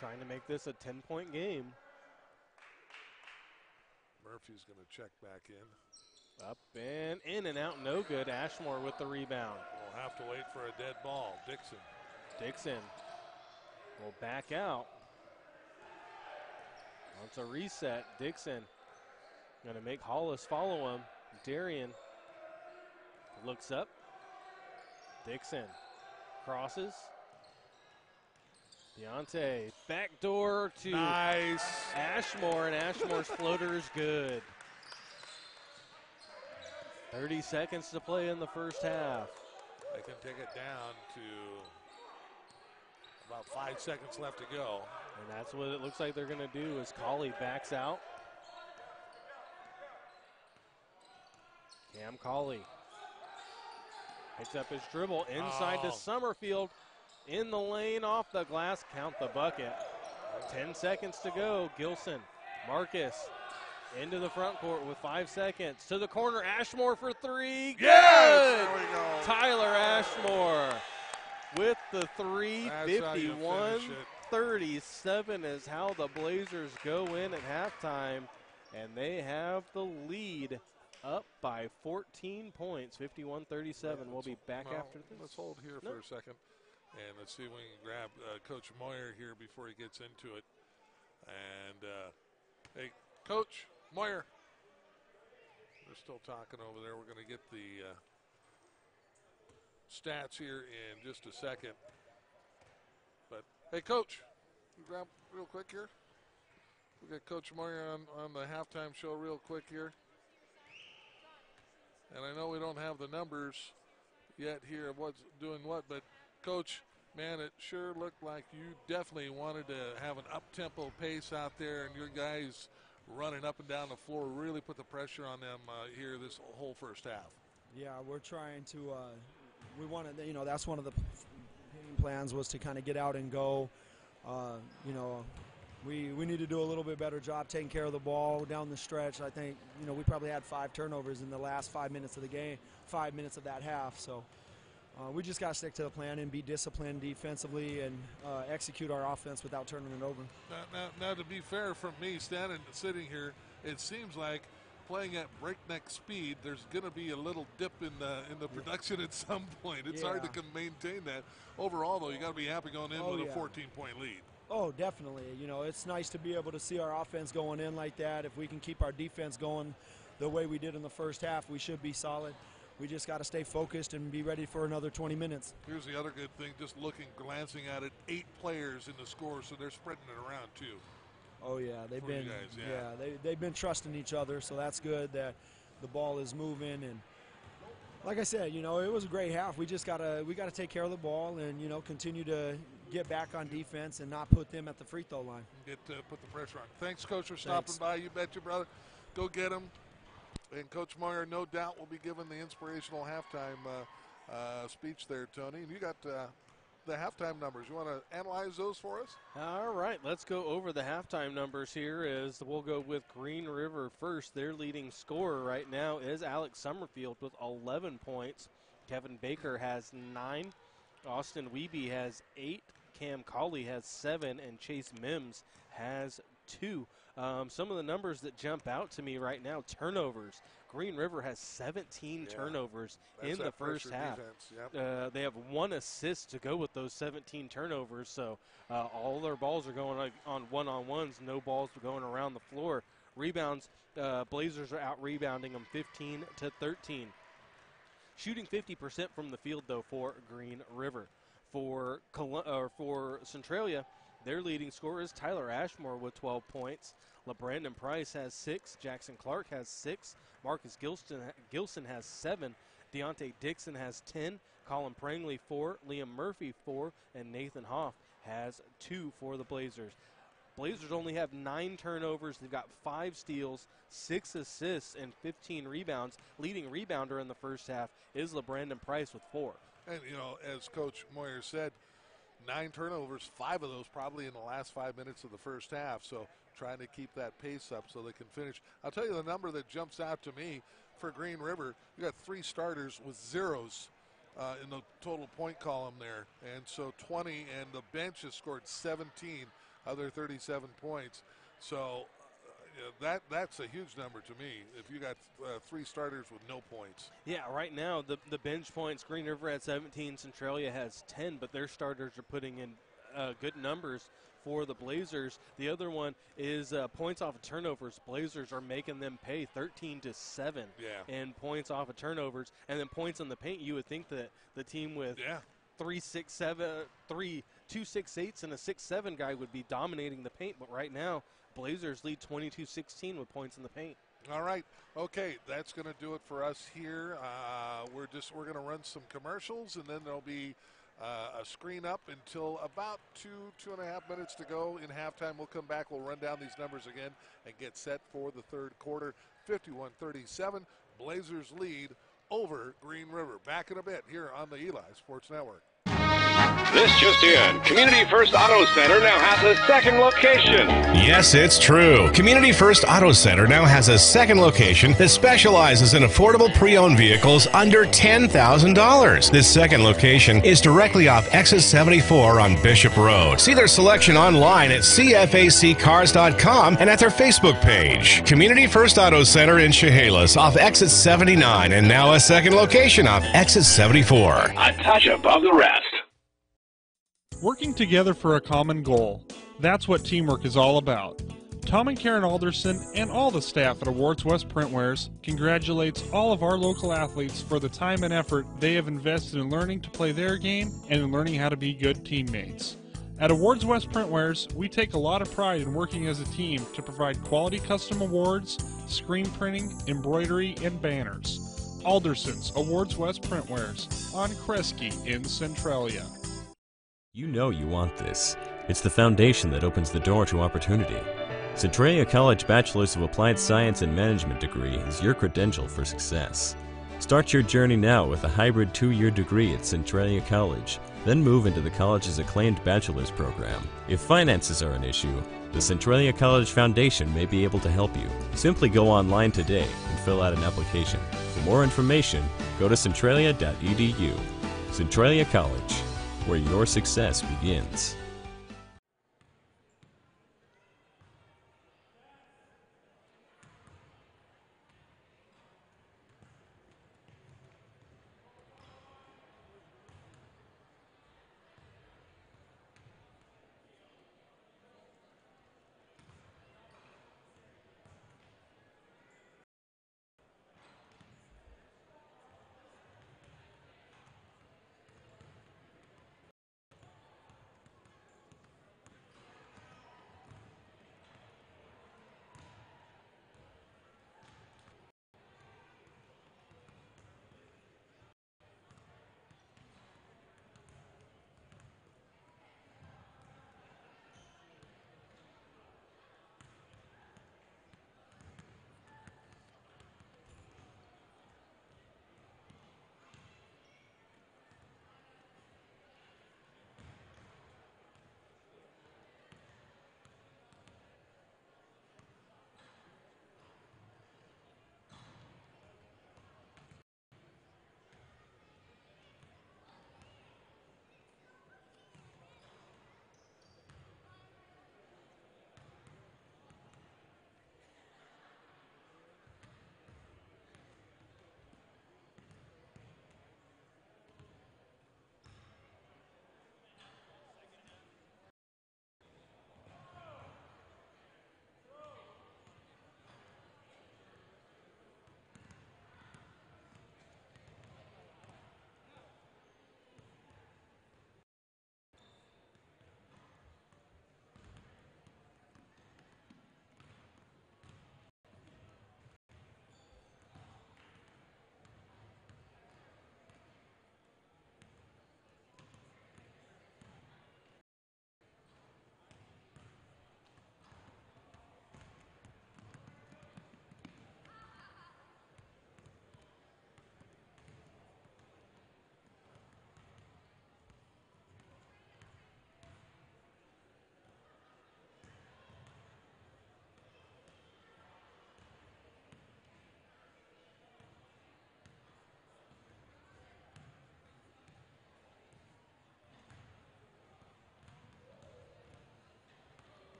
Trying to make this a 10-point game. Murphy's going to check back in. Up and in and out, no good. Ashmore with the rebound. We'll have to wait for a dead ball. Dixon will back out. Wants a reset. Dixon going to make Hollis follow him. Darian looks up. Dixon crosses. Deontay backdoor to nice. Ashmore, and Ashmore's floater is good. 30 seconds to play in the first half. They can take it down to about 5 seconds left to go. And that's what it looks like they're going to do as Colley backs out. Cam Colley picks up his dribble inside to Summerfield. In the lane, off the glass, count the bucket. 10 seconds to go. Gilson, Marcus into the front court with 5 seconds. To the corner, Ashmore for three. Yes! Good! There we go. Tyler Ashmore with the three. 51-37 is how the Blazers go in at halftime, and they have the lead up by 14 points, 51-37. We'll be back after this. Let's hold here for a second, and let's see if we can grab Coach Moyer here before he gets into it. And, hey, Coach Moyer. We're still talking over there. We're going to get the stats here in just a second. But, hey, Coach, you grab real quick here. We got Coach Moyer on the halftime show real quick here. And I know we don't have the numbers yet here of what's doing what, but, Coach, man, it sure looked like you definitely wanted to have an up-tempo pace out there, and your guys running up and down the floor really put the pressure on them here this whole first half. Yeah, we're trying to we wanted, you know, that's one of the game plans was to kind of get out and go. You know, we need to do a little bit better job taking care of the ball down the stretch. I think, you know, we probably had 5 turnovers in the last 5 minutes of the game, 5 minutes of that half. So we just got to stick to the plan and be disciplined defensively and execute our offense without turning it over. Now, to be fair, from me sitting here, it seems like playing at breakneck speed, there's going to be a little dip in the production at some point. It's hard to maintain that. Overall, though, you got to be happy going in with a 14-point lead. Oh, definitely. You know, it's nice to be able to see our offense going in like that. If we can keep our defense going the way we did in the first half, we should be solid. We just got to stay focused and be ready for another 20 minutes. Here's the other good thing, just glancing at it, 8 players in the score, so they're spreading it around too. Oh yeah, they've been trusting each other, so that's good that the ball is moving. And like I said, you know, it was a great half. We gotta take care of the ball and, you know, continue to get back on defense and not put them at the free throw line. Put the pressure on. Thanks, Coach, for stopping by. You betcha, brother. Go get them. And Coach Moyer, no doubt, will be giving the inspirational halftime speech there, Tony. And you got the halftime numbers. You want to analyze those for us? All right, let's go over the halftime numbers here. As we'll go with Green River first. Their leading scorer right now is Alex Summerfield with 11 points. Kevin Baker has 9. Austin Wiebe has 8. Cam Colley has 7, and Chase Mims has 2. Some of the numbers that jump out to me right now, turnovers. Green River has 17 turnovers in the first half. They have 1 assist to go with those 17 turnovers, so all their balls are going on one-on-ones, no balls going around the floor. Rebounds, Blazers are out-rebounding them 15-13. Shooting 50% from the field, though, for Green River. For Centralia, their leading scorer is Tyler Ashmore with 12 points. LeBrandon Price has 6. Jackson Clark has 6. Marcus Gilson has 7. Deontay Dixon has 10. Colin Prangley 4. Liam Murphy 4. And Nathan Hoff has 2 for the Blazers. Blazers only have 9 turnovers. They've got 5 steals, 6 assists, and 15 rebounds. Leading rebounder in the first half is LeBrandon Price with 4. And, you know, as Coach Moyer said, 9 turnovers, 5 of those probably in the last 5 minutes of the first half. So trying to keep that pace up so they can finish. I'll tell you the number that jumps out to me for Green River. You got 3 starters with zeros in the total point column there. And so 20, and the bench has scored 17 other 37 points. So that's a huge number to me if you got 3 starters with no points. Yeah, right now the bench points, Green River had 17, Centralia has 10, but their starters are putting in good numbers for the Blazers. The other one is points off of turnovers. Blazers are making them pay 13-7 in points off of turnovers. And then points in the paint, you would think that the team with 3 2 6'8" and a 6'7" guy would be dominating the paint, but right now Blazers lead 22-16 with points in the paint. All right, okay, that's going to do it for us here. We're going to run some commercials, and then there'll be a screen up until about 2.5 minutes to go in halftime. We'll come back, we'll run down these numbers again and get set for the third quarter. 51-37, Blazers lead over Green River. Back in a bit here on the Eli Sports Network. This just in. Community First Auto Center now has a second location. Yes, it's true. Community First Auto Center now has a second location that specializes in affordable pre-owned vehicles under $10,000. This second location is directly off exit 74 on Bishop Road. See their selection online at cfaccars.com and at their Facebook page. Community First Auto Center in Chehalis off exit 79 and now a second location off exit 74. A touch above the rest. Working together for a common goal. That's what teamwork is all about. Tom and Karen Alderson and all the staff at Awards West Printwares congratulates all of our local athletes for the time and effort they have invested in learning to play their game and in learning how to be good teammates. At Awards West Printwares, we take a lot of pride in working as a team to provide quality custom awards, screen printing, embroidery, and banners. Alderson's Awards West Printwares on Kresge in Centralia. You know you want this. It's the foundation that opens the door to opportunity. Centralia College Bachelor's of Applied Science and Management degree is your credential for success. Start your journey now with a hybrid 2-year degree at Centralia College, then move into the college's acclaimed bachelor's program. If finances are an issue, the Centralia College Foundation may be able to help you. Simply go online today and fill out an application. For more information, go to centralia.edu. Centralia College, where your success begins.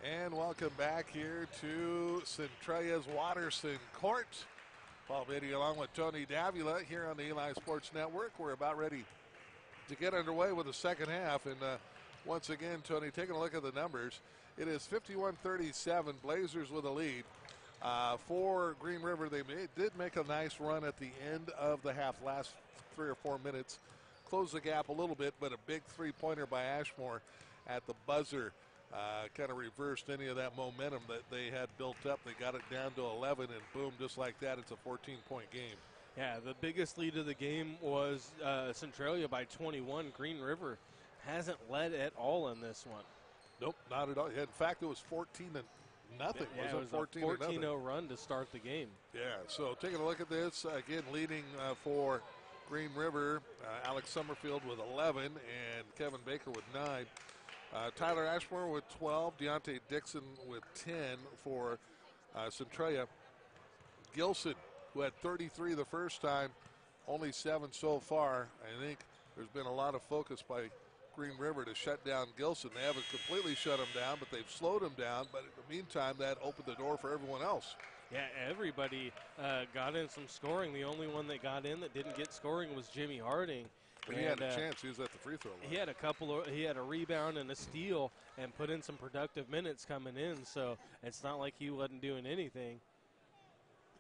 And welcome back here to Centralia's Watterson Court. Paul Beatty along with Tony Davila here on the Eli Sports Network. We're about ready to get underway with the second half. And once again, Tony, taking a look at the numbers, it is 51-37, Blazers with a lead. For Green River, they did make a nice run at the end of the half, last 3 or 4 minutes. Closed the gap a little bit, but a big three-pointer by Ashmore at the buzzer kind of reversed any of that momentum that they had built up. They got it down to 11, and boom, just like that, it's a 14-point game. Yeah, the biggest lead of the game was Centralia by 21. Green River hasn't led at all in this one. Nope, not at all. In fact, it was 14-0. Yeah, it was a 14-0 run to start the game. Yeah, so taking a look at this, again, leading for Green River, Alex Summerfield with 11 and Kevin Baker with 9. Tyler Ashmore with 12, Deontay Dixon with 10 for Centralia. Gilson, who had 33 the first time, only 7 so far. I think there's been a lot of focus by Green River to shut down Gilson. They haven't completely shut him down, but they've slowed him down. But in the meantime, that opened the door for everyone else. Yeah, everybody got in some scoring. The only one that got in that didn't get scoring was Jimmy Harding. But he had a chance. He was at the free throw line. He had a rebound and a steal and put in some productive minutes coming in. So it's not like he wasn't doing anything.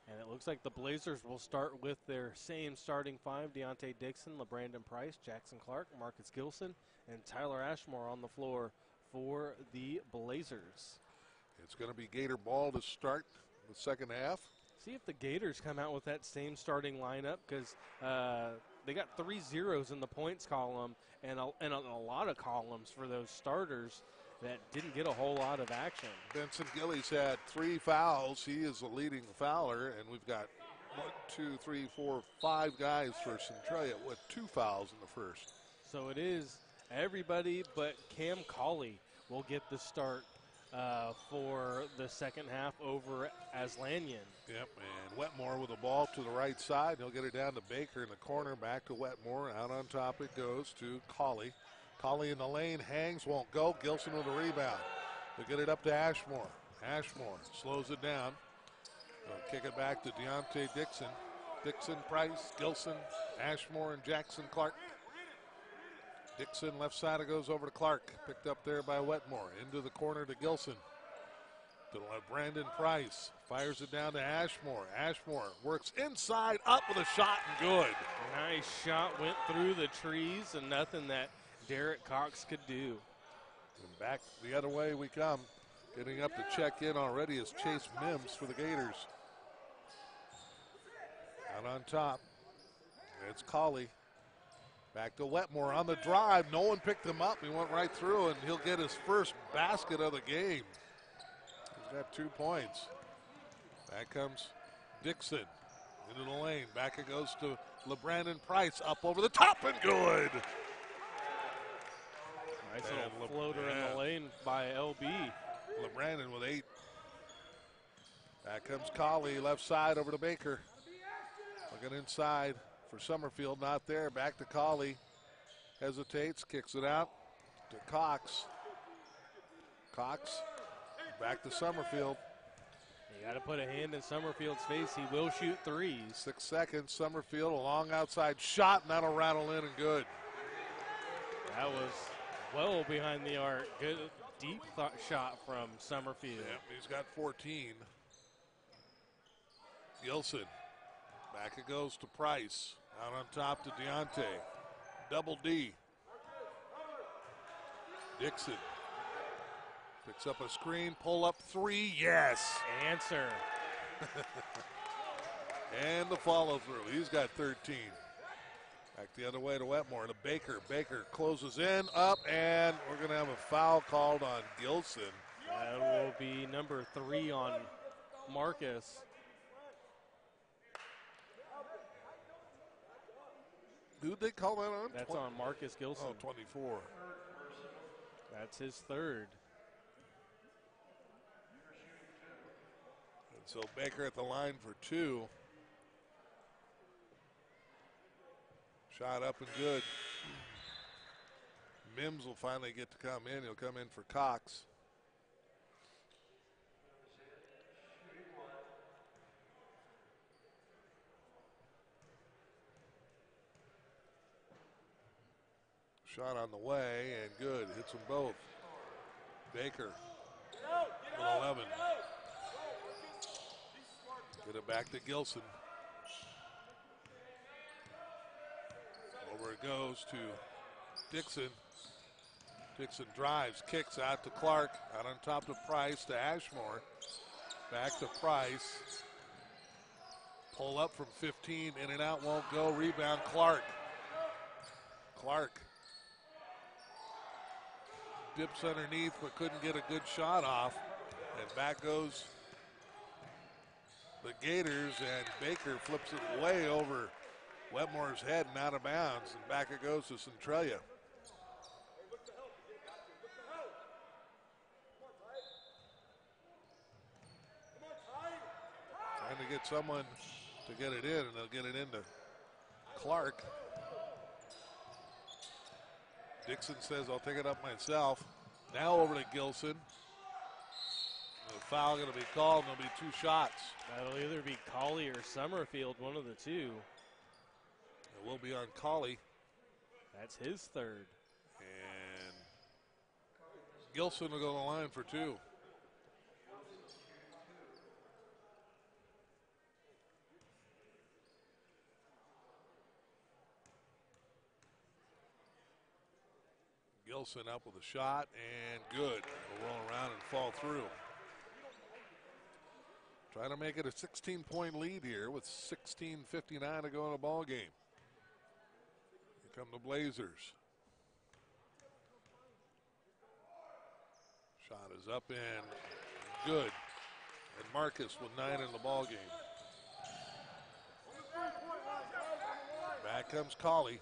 And it looks like the Blazers will start with their same starting five: Deontay Dixon, LeBrandon Price, Jackson Clark, Marcus Gilson, and Tyler Ashmore on the floor for the Blazers. It's going to be Gator ball to start the second half. See if the Gators come out with that same starting lineup, because they got 3 zeros in the points column and a lot of columns for those starters that didn't get a whole lot of action. Benson Gillies had 3 fouls. He is the leading fouler, and we've got 5 guys for Centralia with 2 fouls in the first. So it is everybody but Cam Colley will get the start for the second half over Aslanyan. Yep, and Wetmore with the ball to the right side. He'll get it down to Baker in the corner, back to Wetmore. Out on top it goes to Colley. Colley in the lane, hangs, won't go. Gilson with a rebound. They'll get it up to Ashmore. Ashmore slows it down. They'll kick it back to Deontay Dixon. Dixon, Price, Gilson, Ashmore, and Jackson Clark. Dixon left side, it goes over to Clark. Picked up there by Wetmore. Into the corner to Gilson. To Brandon Price. Fires it down to Ashmore. Ashmore works inside, up with a shot, and good. Nice shot, went through the trees, and nothing that Derek Cox could do. And back the other way we come. Getting up to check in already is Chase Mims for the Gators. Out on top, it's Colley. Back to Wetmore on the drive. No one picked him up. He went right through, and he'll get his first basket of the game. He's got 2 points. Back comes Dixon into the lane. Back it goes to LeBrandon Price. Up over the top and good. Nice little floater in the lane by LB. LeBrandon with 8. Back comes Colley, left side over to Baker. Looking inside for Summerfield, not there. Back to Colley. Hesitates, kicks it out to Cox. Cox back to Summerfield. You got to put a hand in Summerfield's face. He will shoot threes. 6 seconds. Summerfield, a long outside shot, and that'll rattle in and good. That was well behind the arc. Good deep shot from Summerfield. Yep, he's got 14. Gilson. Back it goes to Price. Out on top to Deontay. Double D. Dixon. Picks up a screen, pull up 3, yes. Answer. And the follow through. He's got 13. Back the other way to Wetmore to Baker. Baker closes in, up, and we're going to have a foul called on Gilson. That will be number 3 on Marcus. Who'd they call that on? That's on Marcus Gilson. Oh, 24. That's his 3rd. And so Baker at the line for 2. Shot up and good. Mims will finally get to come in. He'll come in for Cox. Shot on the way and good. Hits them both. Baker with 11. Get it back to Gilson. Over it goes to Dixon. Dixon drives, kicks out to Clark. Out on top to Price to Ashmore. Back to Price. Pull up from 15, in and out, won't go. Rebound, Clark. Clark dips underneath but couldn't get a good shot off. And back goes the Gators, and Baker flips it way over Wetmore's head and out of bounds. And back it goes to Centralia. Trying to get someone to get it in, and they'll get it into Clark. Dixon says, I'll take it up myself. Now over to Gilson. The foul going to be called, and there'll be 2 shots. That'll either be Colley or Summerfield, one of the two. It will be on Colley. That's his third. And Gilson will go to the line for 2. Gilson up with a shot, and good. It'll roll around and fall through. Trying to make it a 16-point lead here with 16:59 to go in the ball game. Here come the Blazers. Shot is up and good. And Marcus with 9 in the ball game. Back comes Colley.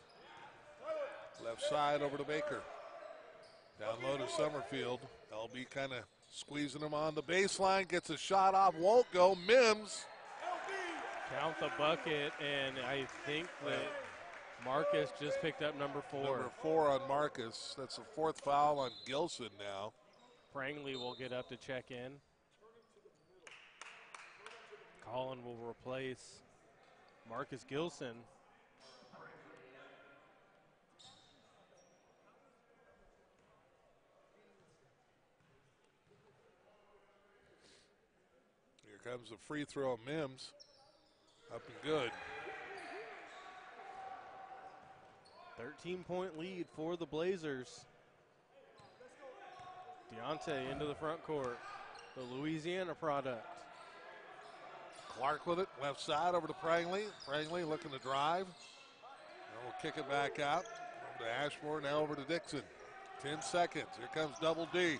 Left side over to Baker. Down low to Summerfield. LB kind of squeezing him on the baseline. Gets a shot off. Won't go. Mims. Count the bucket, and I think that Marcus just picked up number 4. Number 4 on Marcus. That's the 4th foul on Gilson now. Prangley will get up to check in. Collin will replace Marcus Gilson. Here comes the free throw. Mims. Up and good. 13-point lead for the Blazers. Deontay into the front court. The Louisiana product. Clark with it. Left side over to Prangley. Prangley looking to drive. And we'll kick it back out. Over to Ashmore. Now over to Dixon. 10 seconds. Here comes Double D.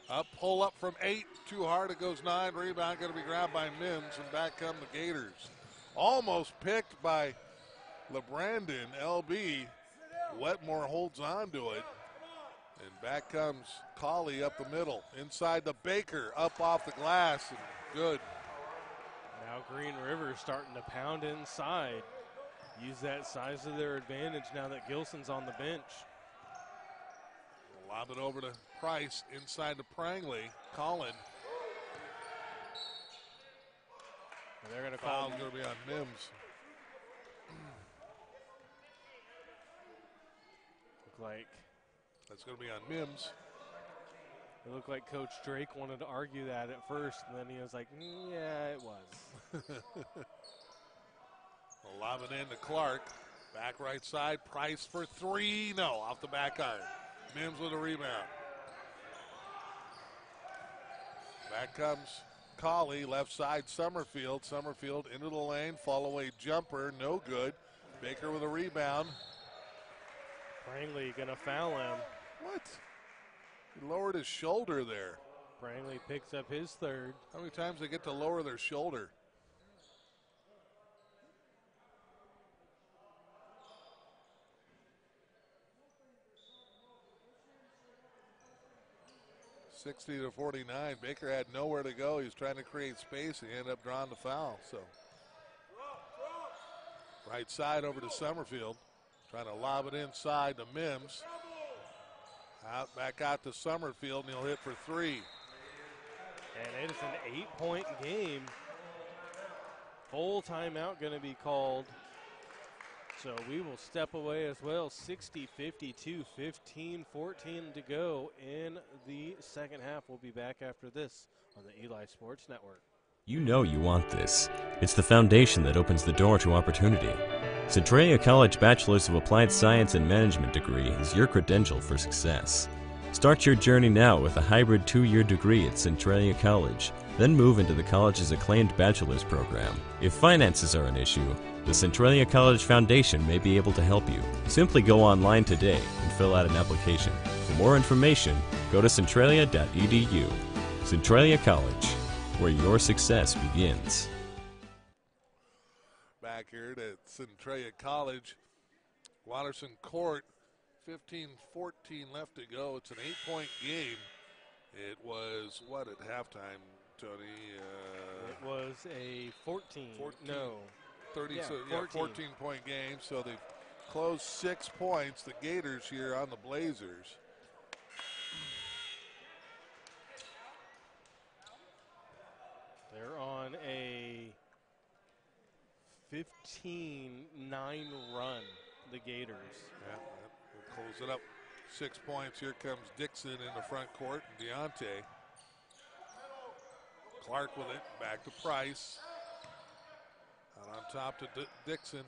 Up, pull up from 8. Too hard. It goes 9. Rebound going to be grabbed by Mims. And back come the Gators. Almost picked by LeBrandon. LB. Wetmore holds on to it. And back comes Colley up the middle. Inside the Baker. Up off the glass. And good. Now Green River starting to pound inside. Use that size to their advantage now that Gilson's on the bench. Lob it over to Price. Inside to Prangley. Collin. And they're going to call. Foul's going to be on Mims. Look like that's going to be on Mims. it looked like Coach Drake wanted to argue that at first, and then he was like, yeah, it was. Lob it in to Clark. Back right side. Price for 3. No, off the back iron. Mims with a rebound. Back comes Colley. Left side Summerfield. Summerfield into the lane. Fall away jumper. No good. Baker with a rebound. Prangley going to foul him. What? He lowered his shoulder there. Prangley picks up his third. How many times they get to lower their shoulder? (60-49). Baker had nowhere to go. He was trying to create space. He ended up drawing the foul. So, right side over to Summerfield. Trying to lob it inside to Mims. Back out to Summerfield, and he'll hit for 3. And it is an 8-point game. Full timeout going to be called. So we will step away as well. 60-52, 15-14 to go in the second half. We'll be back after this on the Eli Sports Network. You know you want this. It's the foundation that opens the door to opportunity. Centralia College Bachelor's of Applied Science and Management degree is your credential for success. Start your journey now with a hybrid 2-year degree at Centralia College, then move into the college's acclaimed bachelor's program. If finances are an issue, the Centralia College Foundation may be able to help you. Simply go online today and fill out an application. For more information, go to centralia.edu. Centralia College, where your success begins. Back here at Centralia College, Watterson Court, 15-14 left to go. It's an 8-point game. It was what at halftime, Tony? It was a 14. 30, yeah, so 14-point game. So they've closed 6 points. The Gators here on the Blazers. They're on a 15-9 run, the Gators. Yeah, we'll close it up. 6 points. Here comes Dixon in the front court. And Deontay. Clark with it. Back to Price. Out on top to Dixon.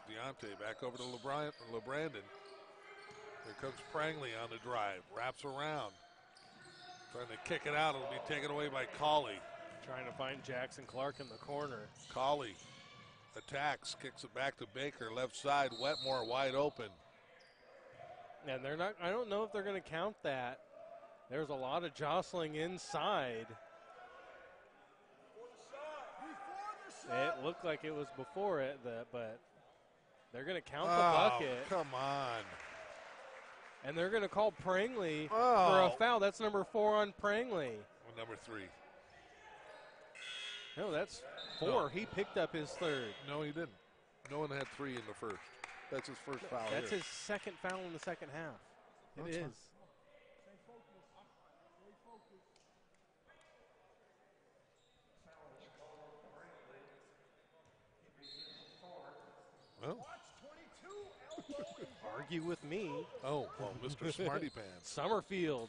Deontay back over to LeBrandon. Here comes Prangley on the drive. Wraps around. Trying to kick it out. It'll be taken away by Cauley. Trying to find Jackson Clark in the corner. Cauley attacks. Kicks it back to Baker. Left side. Wetmore wide open. And they're not, I don't know if they're going to count that. There's a lot of jostling inside. It looked like it was before it, but they're going to count the bucket. Come on. And they're going to call Prangley for a foul. That's number 4 on Prangley. Well, number 3. No, that's 4. No. He picked up his 3rd. No, he didn't. No one had 3 in the first. That's his first foul. That's here. his second foul in the second half. It is. Fine. Well. Argue with me. Oh, well, Mr. Smarty Pants. Summerfield.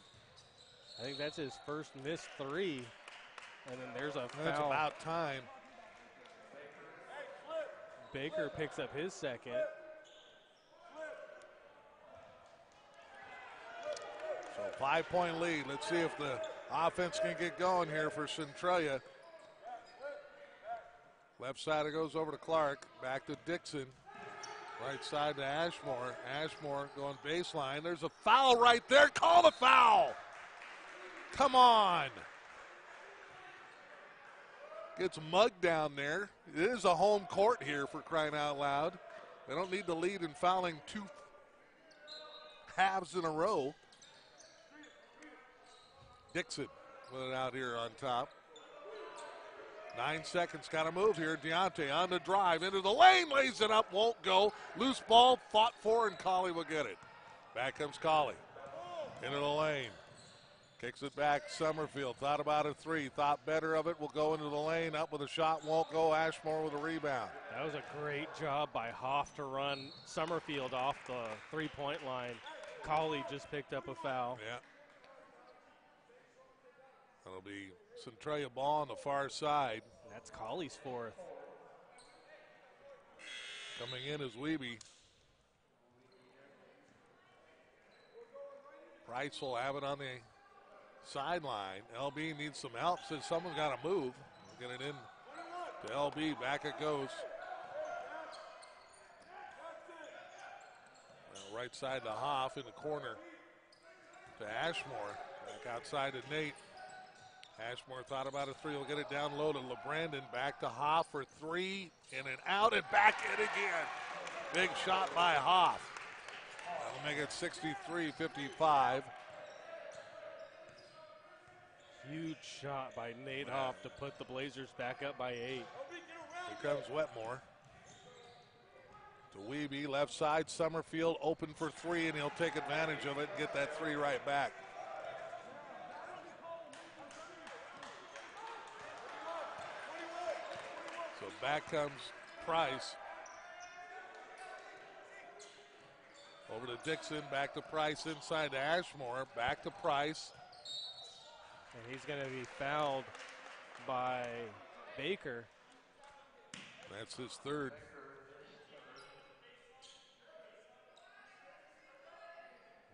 I think that's his first missed 3. And then there's a foul. That's about time. Baker picks up his second. So 5-point lead. Let's see if the offense can get going here for Centralia. Left side it goes over to Clark. Back to Dixon. Right side to Ashmore. Ashmore going baseline. There's a foul right there. Call the foul. Come on. Gets mugged down there. It is a home court here for crying out loud. They don't need to lead in fouling 2 halves in a row. Dixon with it out here on top. 9 seconds, got to move here. Deontay on the drive, into the lane, lays it up, won't go. Loose ball, fought for, and Cauley will get it. Back comes Cauley. Into the lane. Kicks it back, Summerfield. Thought about a 3, thought better of it. Will go into the lane, up with a shot, won't go. Ashmore with a rebound. That was a great job by Hoff to run Summerfield off the 3-point line. Cauley just picked up a foul. Yeah. That'll be Centralia ball on the far side. That's Cauley's 4th. Coming in is Wiebe. Price will have it on the sideline. LB needs some help. Says someone's got to move. Get it in to LB. Back it goes. Well, right side to Hoff in the corner to Ashmore. Back outside to Nate. Ashmore thought about a 3. He'll get it down low to LeBrandon. Back to Hoff for 3. In and out and back in again. Big shot by Hoff. That'll make it 63-55. Huge shot by Nate Hoff to put the Blazers back up by 8. Here comes Wetmore. To Wiebe, left side. Summerfield open for 3, and he'll take advantage of it and get that 3 right back. So back comes Price. Over to Dixon, back to Price, inside to Ashmore, back to Price. And he's going to be fouled by Baker. That's his third.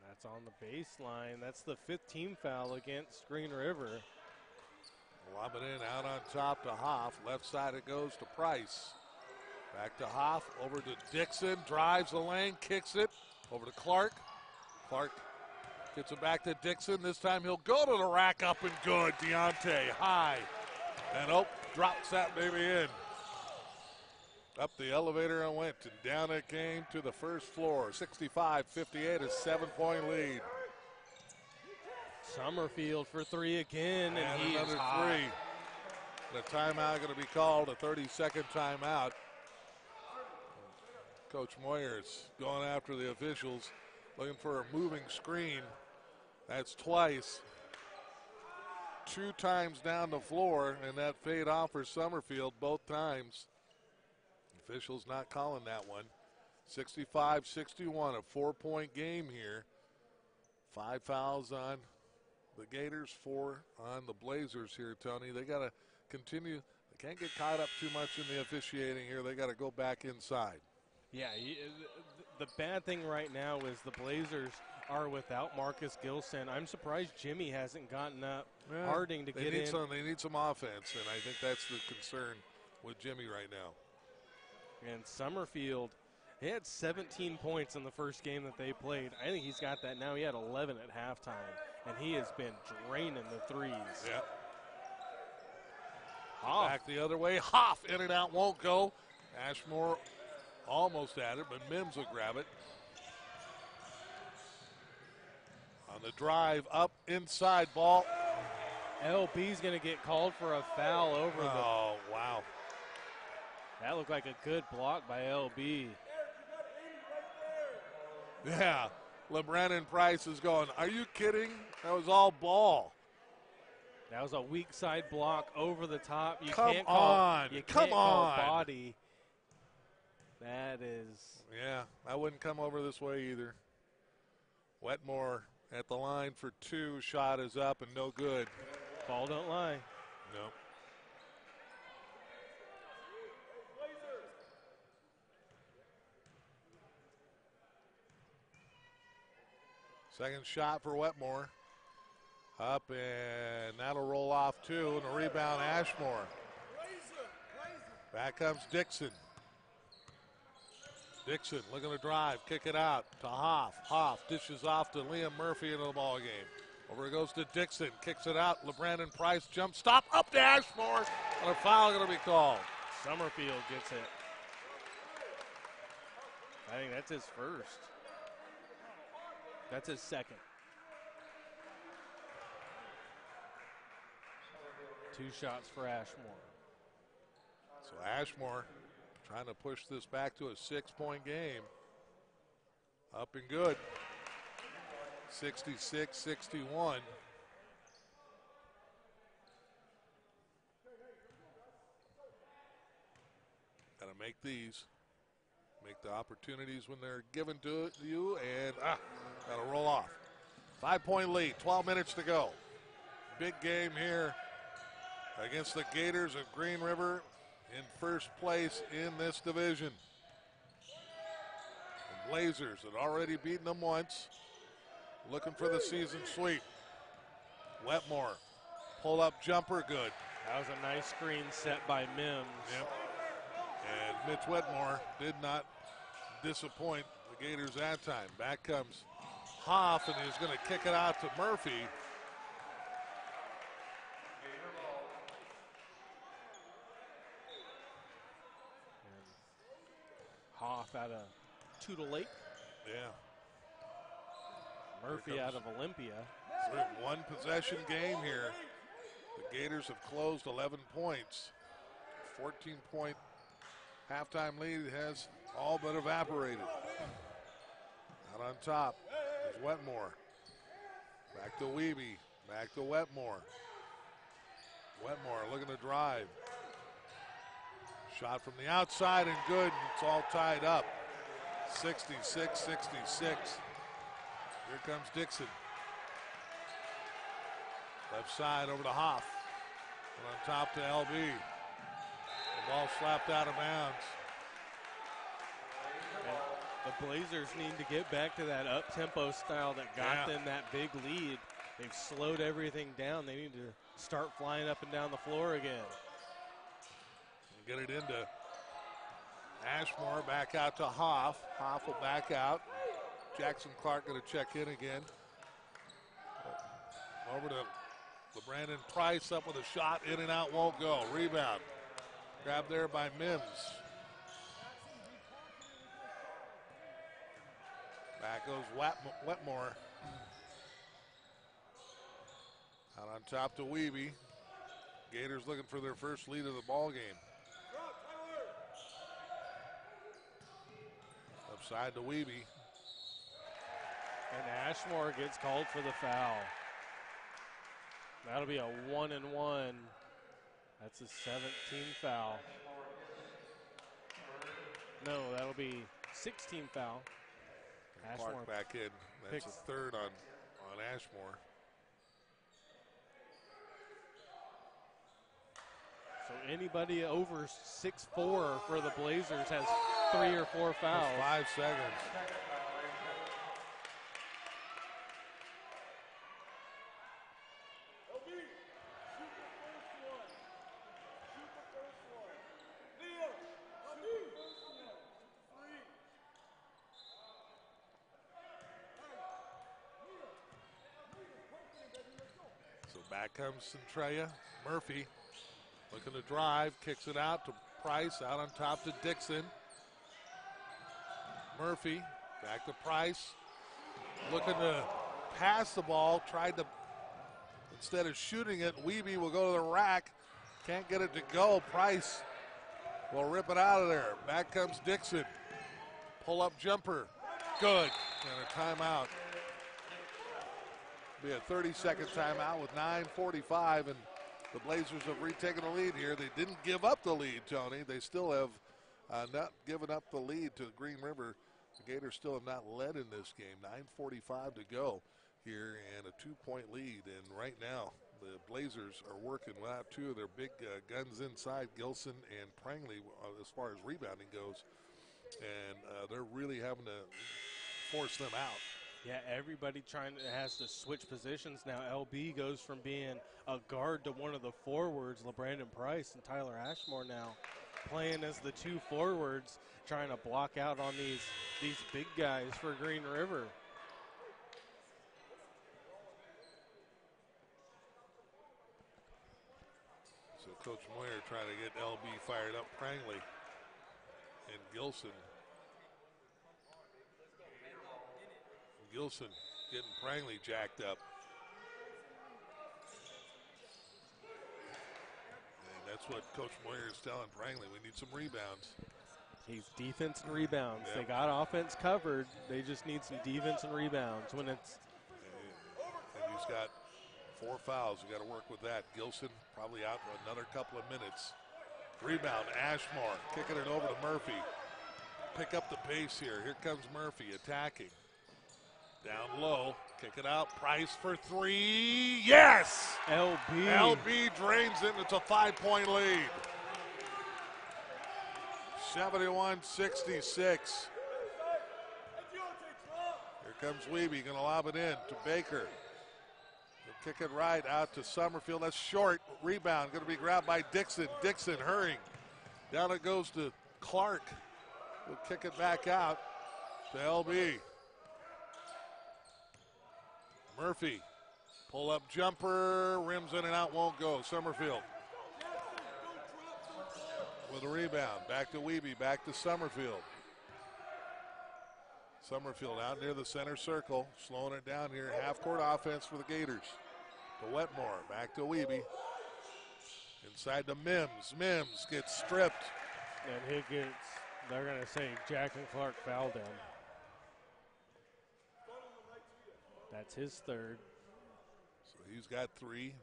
That's on the baseline. That's the 5th team foul against Green River. Lob it in, out on top to Hoff. Left side it goes to Price. Back to Hoff, over to Dixon, drives the lane, kicks it. Over to Clark. Clark gets it back to Dixon. This time he'll go to the rack, up and good. Deontay high. And drops that baby in. Up the elevator and went, and down it came to the first floor. 65-58, a 7-point lead. Summerfield for 3 again, and he another is hot. 3. The timeout going to be called, a 30-second timeout. Coach Moyers going after the officials, looking for a moving screen. That's twice. 2 times down the floor, and that fade off for Summerfield both times. Officials not calling that one. 65-61, a 4-point game here. 5 fouls on the Gators, 4 on the Blazers here, Tony. They got to continue. They can't get caught up too much in the officiating here. They got to go back inside. Yeah, the bad thing right now is the Blazers are without Marcus Gilson. I'm surprised Jimmy hasn't gotten up. Harding to get in. They need some offense, and I think that's the concern with Jimmy right now. And Summerfield, he had 17 points in the first game that they played. I think he's got that now. He had 11 at halftime, and he has been draining the threes. Yeah. Hoff. Back the other way. Hoff in and out, won't go. Ashmore almost at it, but Mims will grab it. On the drive, up inside ball. LB's going to get called for a foul over the. Oh, wow. That looked like a good block by LB. Yeah. LeBrennan Price is going, are you kidding? That was all ball. That was a weak side block over the top. You Come can't call, on. You Come can't call on. body. That is. Yeah, I wouldn't come over this way either. Wetmore at the line for 2. Shot is up and no good. Ball don't lie. No. Second shot for Wetmore. Up, and that'll roll off too, and a rebound Ashmore. Back comes Dixon. Dixon looking to drive, kick it out to Hoff. Hoff dishes off to Liam Murphy into the ball game. Over it goes to Dixon, kicks it out. LeBrandon Price jump stop up to Ashmore, and a foul going to be called. Summerfield gets it. I think that's his first. That's his second. 2 shots for Ashmore. So Ashmore trying to push this back to a 6-point game. Up and good. 66-61. Got to make these. Make the opportunities when they're given to you, and that'll roll off. 5-point lead, 12 minutes to go. Big game here against the Gators of Green River in first place in this division. The Blazers had already beaten them once, looking for the season sweep. Wetmore, pull-up jumper, good. That was a nice screen set by Mims. Yep. And Mitch Wetmore did not disappoint the Gators that time. Back comes Hoff, and he's going to kick it out to Murphy. Hoff out of Tudor Lake. Yeah. Murphy out of Olympia. So one possession game here. The Gators have closed 11 points. 14-point halftime lead has all but evaporated. Out on top is Wetmore. Back to Wiebe. Back to Wetmore. Wetmore looking to drive. Shot from the outside and good. It's all tied up. 66-66. Here comes Dixon. Left side over to Hoff. And on top to LB. The ball slapped out of bounds. And the Blazers need to get back to that up-tempo style that got them that big lead. They've slowed everything down. They need to start flying up and down the floor again. Get it into Ashmore, back out to Hoff. Hoff will back out. Jackson Clark going to check in again. Over to Brandon Price, up with a shot, in and out, won't go. Rebound. Grabbed there by Mims. Back goes Wetmore. Out on top to Wiebe. Gators looking for their first lead of the ball game. Upside to Wiebe. And Ashmore gets called for the foul. That'll be a 1-and-1. That's a 17 foul. No, that'll be 16 foul. Clark Ashmore back in. That's a third on Ashmore. So anybody over 6'4" for the Blazers has 3 or 4 fouls. That's 5 seconds. So back comes Centralia. Murphy looking to drive, kicks it out to Price, out on top to Dixon. Murphy back to Price, looking to pass the ball, tried to, instead of shooting it, Wiebe will go to the rack, can't get it to go. Price will rip it out of there. Back comes Dixon, pull-up jumper, good, and a timeout. Be a 30-second timeout with 9:45, and the Blazers have retaken the lead here. They didn't give up the lead, Tony. They still have not given up the lead to Green River. The Gators still have not led in this game. 9:45 to go here and a 2-point lead. And right now, the Blazers are working without two of their big guns inside, Gilson and Prangley, as far as rebounding goes. And they're really having to force them out. Yeah, everybody has to switch positions now. LB goes from being a guard to one of the forwards, LeBrandon Price and Tyler Ashmore now playing as the two forwards, trying to block out on these big guys for Green River. So Coach Moyer trying to get LB fired up. Prangley and Gilson. Gilson getting Prangley jacked up. And that's what Coach Moyer is telling Prangley. We need some rebounds. He's defense and rebounds. Yep. They got offense covered. They just need some defense and rebounds. When it's and he's got 4 fouls. You got to work with that. Gilson probably out for another couple of minutes. Rebound, Ashmore kicking it over to Murphy. Pick up the pace here. Here comes Murphy attacking. Down low, kick it out. Price for 3. Yes! LB drains it. It's a 5-point lead. 71-66. Here comes Wiebe, going to lob it in to Baker. He'll kick it right out to Summerfield. That's short. Rebound going to be grabbed by Dixon. Dixon hurrying. Down it goes to Clark. He'll kick it back out to LB. Murphy, pull-up jumper, rims in and out, won't go. Summerfield with a rebound. Back to Wiebe, back to Summerfield. Summerfield out near the center circle, slowing it down here. Half-court offense for the Gators. To Wetmore, back to Wiebe. Inside to Mims. Mims gets stripped. And they're going to say Jackson Clark fouled him. That's his third. So he's got 3.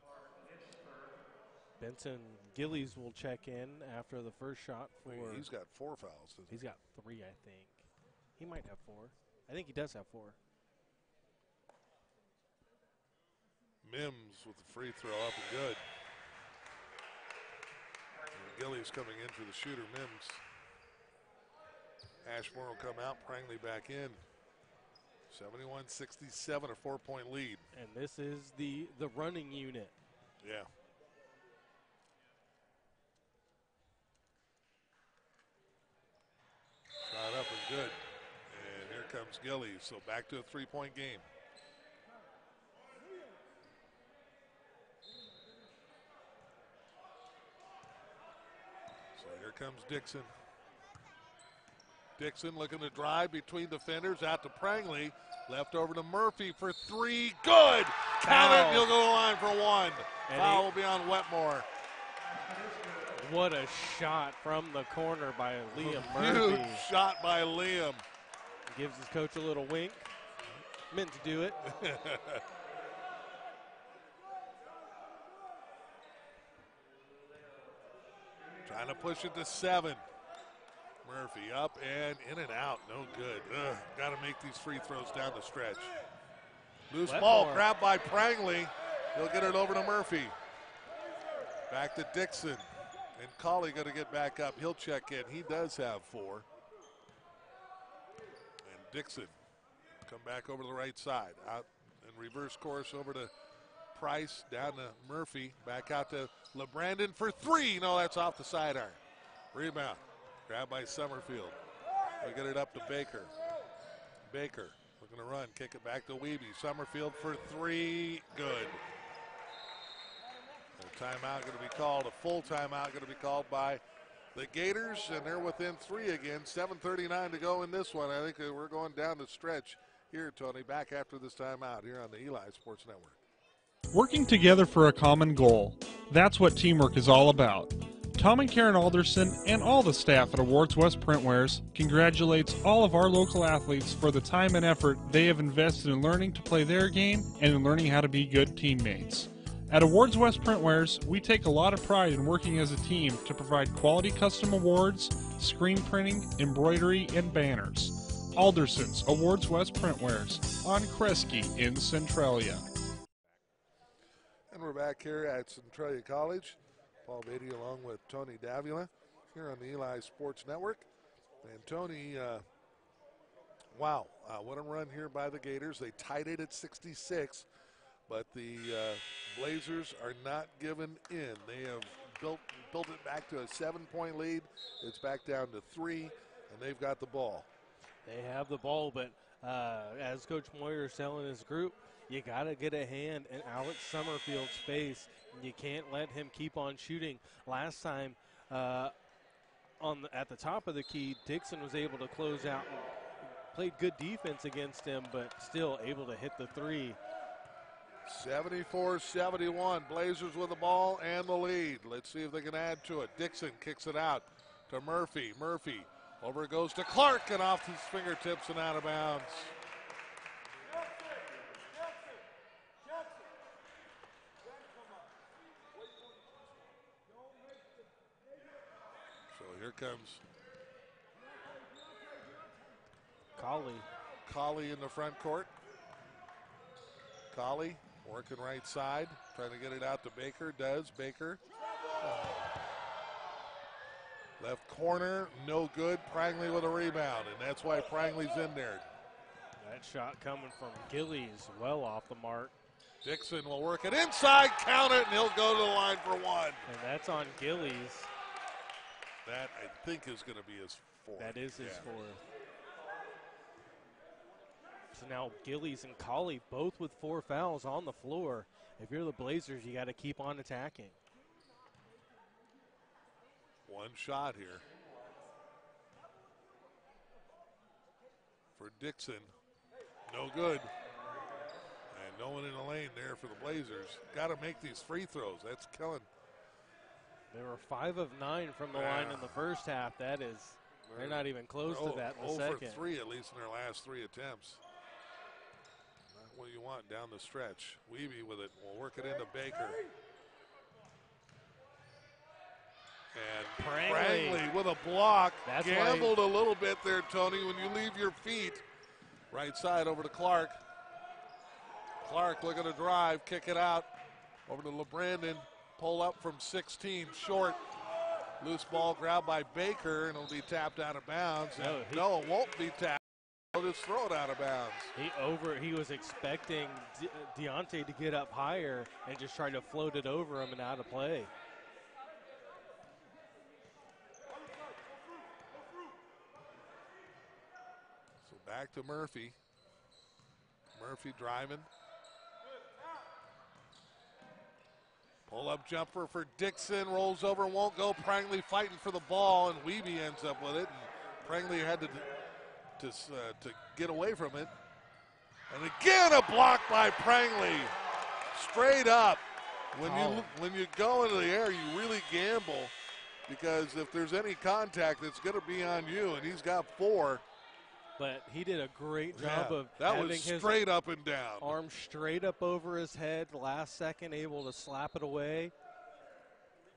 Benson Gillies will check in after the first shot for. He's got 4 fouls. He's got 3, I think. He might have 4. I think he does have 4. Mims with the free throw up and good. And Gillies coming in for the shooter, Mims. Ashmore will come out, Prangley back in. 71-67, a 4-point lead. And this is the running unit. Yeah. Shot up and good. And here comes Gillies. So back to a 3-point game. So here comes Dixon. Dixon looking to drive between defenders out to Prangley. Left over to Murphy for 3. Good! Count it, he'll go to the line for 1. And foul will be on Wetmore. What a shot from the corner by Liam Murphy. Huge shot by Liam. Gives his coach a little wink. Meant to do it. Trying to push it to 7. Murphy up and in and out. No good. Got to make these free throws down the stretch. Loose ball grabbed by Prangley. He'll get it over to Murphy. Back to Dixon. And Colley going to get back up. He'll check in. He does have 4. And Dixon come back over to the right side. Out in reverse course over to Price. Down to Murphy. Back out to LeBrandon for 3. No, that's off the sidearm. Rebound. Grabbed by Summerfield. We get it up to Baker. Baker looking to run. Kick it back to Wiebe. Summerfield for 3. Good. A timeout going to be called. A full timeout going to be called by the Gators, and they're within 3 again. 7:39 to go in this one. I think we're going down the stretch here, Tony. Back after this timeout here on the Eli Sports Network. Working together for a common goal. That's what teamwork is all about. Tom and Karen Alderson and all the staff at Awards West Printwares congratulates all of our local athletes for the time and effort they have invested in learning to play their game and in learning how to be good teammates. At Awards West Printwares, we take a lot of pride in working as a team to provide quality custom awards, screen printing, embroidery, and banners. Alderson's Awards West Printwares on Kresge in Centralia. And we're back here at Centralia College. Paul Beatty along with Tony Davila here on the Eli Sports Network. And Tony, wow, what a run here by the Gators. They tied it at 66, but the Blazers are not giving in. They have built it back to a 7-point lead. It's back down to 3, and they've got the ball. They have the ball, but as Coach Moyer is telling his group, you got to get a hand in Alex Summerfield's face. You can't let him keep on shooting. Last time at the top of the key, Dixon was able to close out and played good defense against him, but still able to hit the 3. 74-71, Blazers with the ball and the lead. Let's see if they can add to it. Dixon kicks it out to Murphy. Murphy over it goes to Clark and off his fingertips and out of bounds. So here comes Colley in the front court. Colley working right side, trying to get it out to Baker. Does Baker. Left corner, no good. Prangley with a rebound, and that's why Prangley's in there. That shot coming from Gillies, well off the mark. Dixon will work it inside, count it, and he'll go to the line for 1. And that's on Gillies. That, I think, is going to be his 4th. That is his 4th. So now Gillies and Colley both with 4 fouls on the floor. If you're the Blazers, you got to keep on attacking. One shot here for Dixon. No good. And no one in the lane there for the Blazers. Got to make these free throws. That's killing. They were 5 of 9 from the line in the first half. That is, they're not even close to that in the second. 0 for 3 at least in their last 3 attempts. Not what you want down the stretch. Wiebe with it. We'll work it into Baker. And Prangley with a block. That's Gambled a little bit there, Tony, when you leave your feet. Right side over to Clark. Clark looking to drive, kick it out. Over to LeBrandon. Pull up from 16, short. Loose ball grabbed by Baker, and it'll be tapped out of bounds. No, it won't be tapped. He'll just throw it out of bounds. He was expecting Deontay to get up higher and just try to float it over him and out of play. So back to Murphy. Murphy driving. Pull-up jumper for Dixon, rolls over, won't go. Prangley fighting for the ball, and Wiebe ends up with it. And Prangley had to get away from it. And again, a block by Prangley. Straight up. When you go into the air, you really gamble, because if there's any contact, it's going to be on you, and he's got 4. But he did a great job of that having was his straight up and down. arm straight up over his head, last second able to slap it away.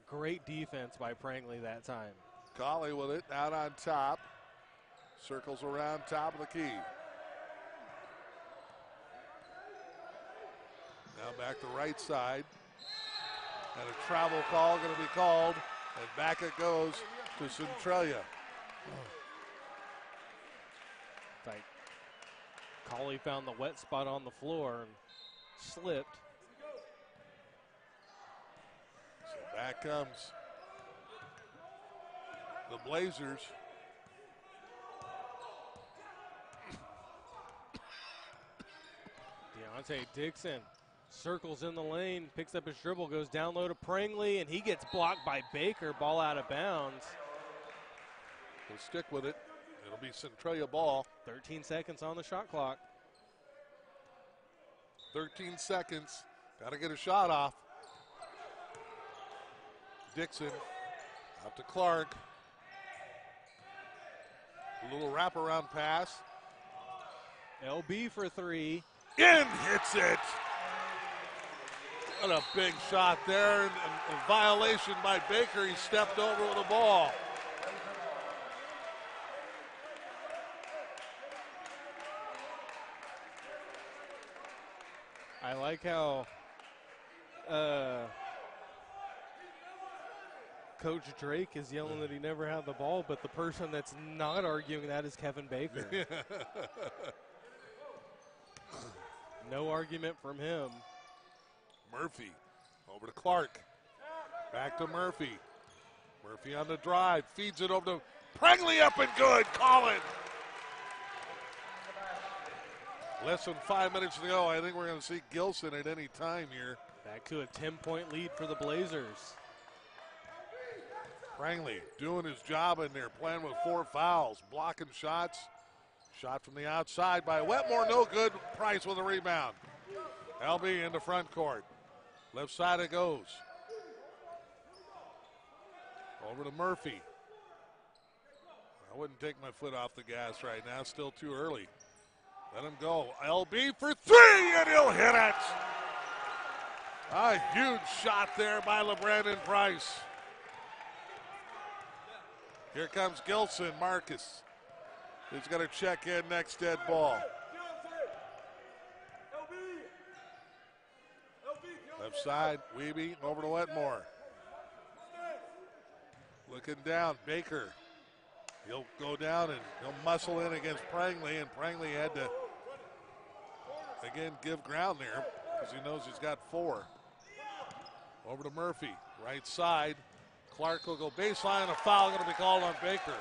Great defense by Prangley that time. Colley with it out on top. Circles around top of the key. Now back to right side. And a travel call going to be called. And back it goes to Centralia. Like, Colley found the wet spot on the floor and slipped. So back comes the Blazers. Deontay Dixon circles in the lane, picks up his dribble, goes down low to Prangley, and he gets blocked by Baker, ball out of bounds. He'll stick with it. It'll be Centralia ball. 13 seconds on the shot clock. 13 seconds. Got to get a shot off. Dixon out to Clark. A little wraparound pass. LB for 3. In, hits it. What a big shot there. And a violation by Baker. He stepped over with the ball. I like how Coach Drake is yelling that he never had the ball, but the person that's not arguing that is Kevin Baker. No argument from him. Murphy over to Clark. Back to Murphy. Murphy on the drive. Feeds it over to Prangley, up and good. Call it. Less than 5 minutes to go. I think we're going to see Gilson at any time here. Back to a 10-point lead for the Blazers. Prangley doing his job in there, playing with 4 fouls, blocking shots. Shot from the outside by Wetmore, no good. Price with a rebound. LB into front court. Left side it goes. Over to Murphy. I wouldn't take my foot off the gas right now. Still too early. Let him go. LB for 3, and he'll hit it. A huge shot there by LeBrandon Price. Here comes Gilson. Marcus is going to check in next dead ball. Left side, Wiebe over to Wetmore. Looking down, Baker. He'll go down and he'll muscle in against Prangley, and Prangley had to, again, give ground there because he knows he's got 4. Over to Murphy, right side. Clark will go baseline, a foul going to be called on Baker.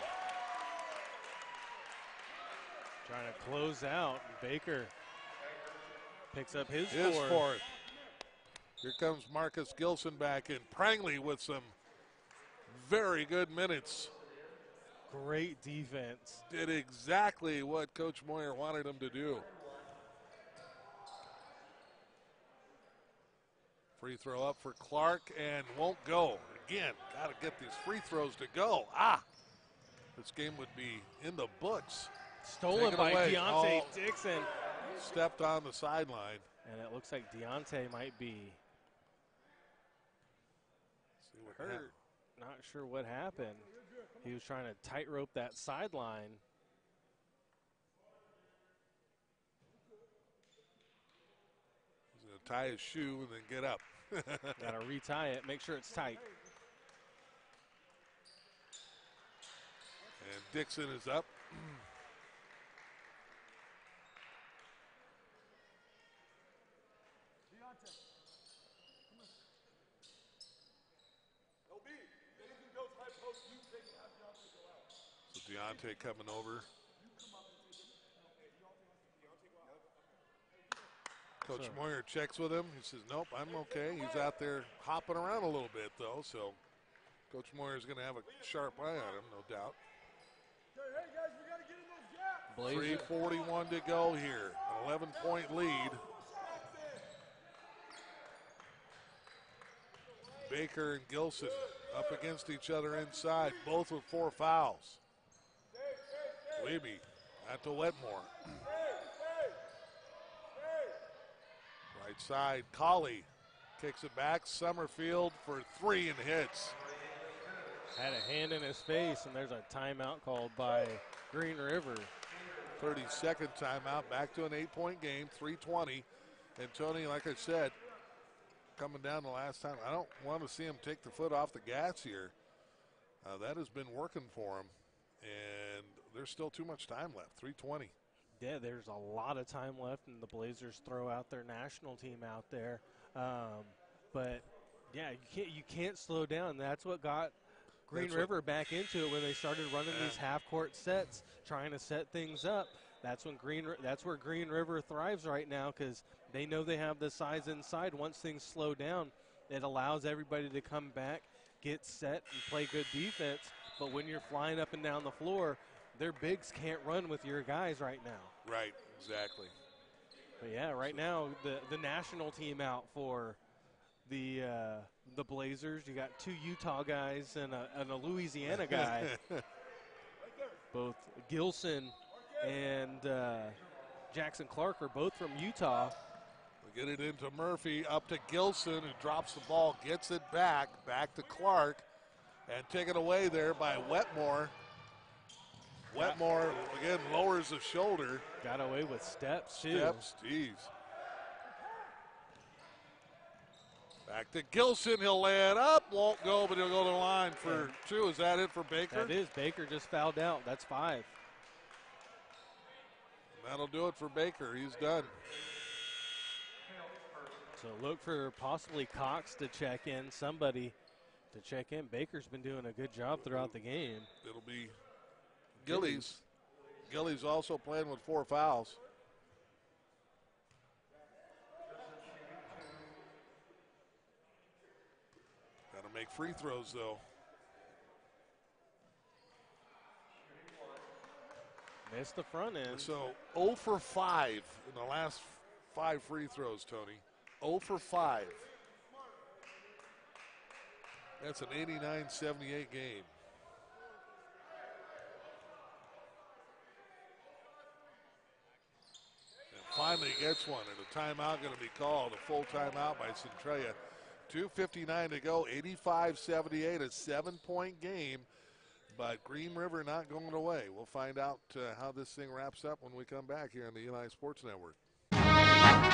Trying to close out, and Baker picks up his fourth. fourth. Here comes Marcus Gilson back in. Prangley with some very good minutes. Great defense. Did exactly what Coach Moyer wanted him to do. Free throw up for Clark and won't go. Again, got to get these free throws to go. This game would be in the books. Stolen by Deontay Dixon. Stepped on the sideline. And it looks like Deontay might be hurt. not sure what happened. He was trying to tightrope that sideline. He's going to tie his shoe and then get up. Got to retie it, make sure it's tight. And Dixon is up. So Deontay coming over. Coach Moyer checks with him. He says, nope, I'm okay. He's out there hopping around a little bit, though, so Coach Moyer's going to have a sharp eye on him, no doubt. 3:41 to go here. An 11-point lead. Baker and Gilson up against each other inside, both with 4 fouls. Weeby at to Wetmore. Right side, Colley kicks it back. Summerfield for 3 and hits. Had a hand in his face, and there's a timeout called by Green River. 32nd timeout, back to an 8-point game, 3:20. And Tony, like I said, coming down the last time, I don't want to see him take the foot off the gas here. That has been working for him, and there's still too much time left, 3:20. Yeah, there's a lot of time left, and the Blazers throw out their national team out there. But, yeah, you can't slow down. That's what got Green River back into it when they started running these half-court sets, trying to set things up. That's where Green River thrives right now, because they know they have the size inside. Once things slow down, it allows everybody to come back, get set, and play good defense. But when you're flying up and down the floor, their bigs can't run with your guys right now. Right, exactly. But yeah, right now the national team out for the Blazers. You got 2 Utah guys and a Louisiana guy. Both Gilson and Jackson Clark are both from Utah. We get it into Murphy, up to Gilson, who drops the ball, gets it back to Clark, and taken away there by Wetmore. Wetmore, again, lowers the shoulder. Got away with steps, too. Steps, geez. Back to Gilson, he'll lay it up, won't go, but he'll go to the line for 2. Is that it for Baker? That is. Baker just fouled out. That's 5. That'll do it for Baker. He's done. So look for possibly Cox to check in, somebody to check in. Baker's been doing a good job throughout the game. It'll be Gillies. Gillies also playing with 4 fouls. Got to make free throws, though. Missed the front end. So 0 for 5 in the last 5 free throws, Tony. 0 for 5. That's an 89-78 game. And finally gets one, and a timeout going to be called, a full timeout by Centralia. 2:59 to go, 85-78, a 7-point game. But Green River not going away. We'll find out how this thing wraps up when we come back here on the Eli Sports Network.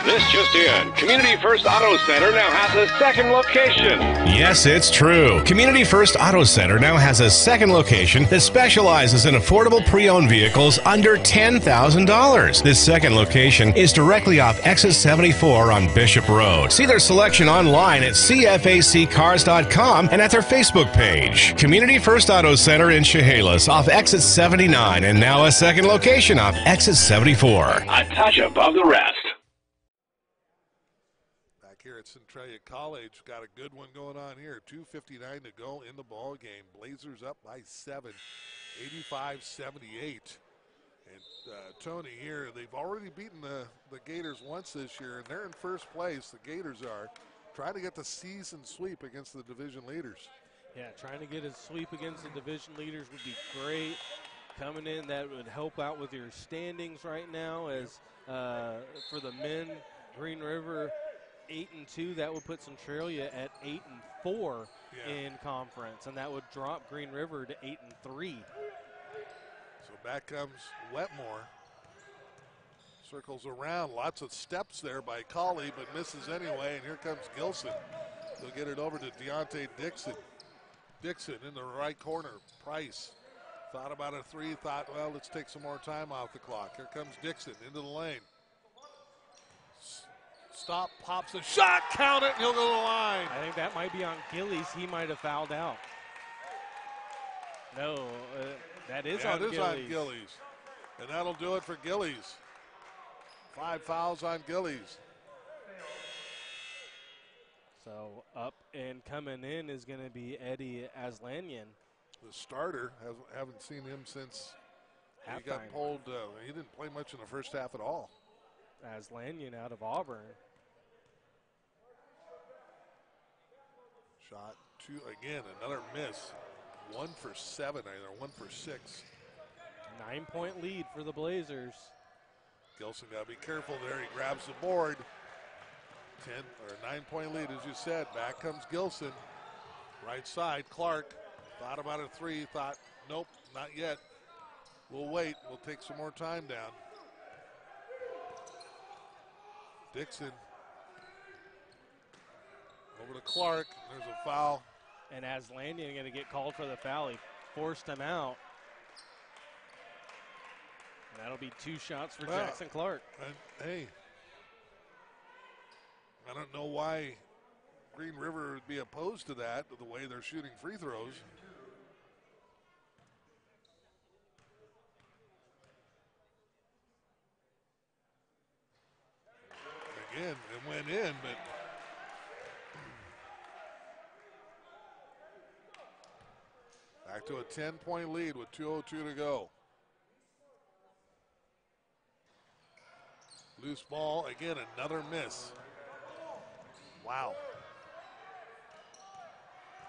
This just in. Community First Auto Center now has a second location. Yes, it's true. Community First Auto Center now has a second location that specializes in affordable pre-owned vehicles under $10,000. This second location is directly off exit 74 on Bishop Road. See their selection online at cfaccars.com and at their Facebook page. Community First Auto Center in Chehalis off exit 79, and now a second location off exit 74. A touch above the rest. Here at Centralia College, got a good one going on here. 2:59 to go in the ball game. Blazers up by 7, 85-78. And Tony here, they've already beaten the Gators once this year, and they're in first place. The Gators are trying to get the season sweep against the division leaders. Yeah, trying to get a sweep against the division leaders would be great. Coming in, that would help out with your standings right now. As for the men, Green River 8-2. That would put Centralia at 8-4 in conference, and that would drop Green River to 8-3. So back comes Wetmore. Circles around, lots of steps there by Colley, but misses anyway, and here comes Gilson. He'll get it over to Deontay Dixon. Dixon in the right corner. Price thought about a three, thought, well, let's take some more time off the clock. Here comes Dixon into the lane. Stop, pops a shot, count it, and he'll go to the line. I think that might be on Gillies. He might have fouled out. No, that is on Gillies. That is on Gillies. And that'll do it for Gillies. 5 fouls on Gillies. So up and coming in is going to be Eddie Aslanyan. The starter, haven't seen him since halftime. He got pulled. He didn't play much in the first half at all. Aslanyan out of Auburn. Shot two, again, another miss. 1 for 7, either 1 for 6. 9-point lead for the Blazers. Gilson got to be careful there. He grabs the board. 9-point lead, as you said. Back comes Gilson. Right side, Clark. Thought about a three. Thought, nope, not yet. We'll wait. We'll take some more time down. Dixon. Over to Clark. There's a foul. And Aslanyan going to get called for the foul. He forced him out. And that'll be 2 shots for Jackson Clark. And, hey, I don't know why Green River would be opposed to that, the way they're shooting free throws. Again, it went in, but back to a 10-point lead with 2:02 to go. Loose ball, again, another miss. Wow.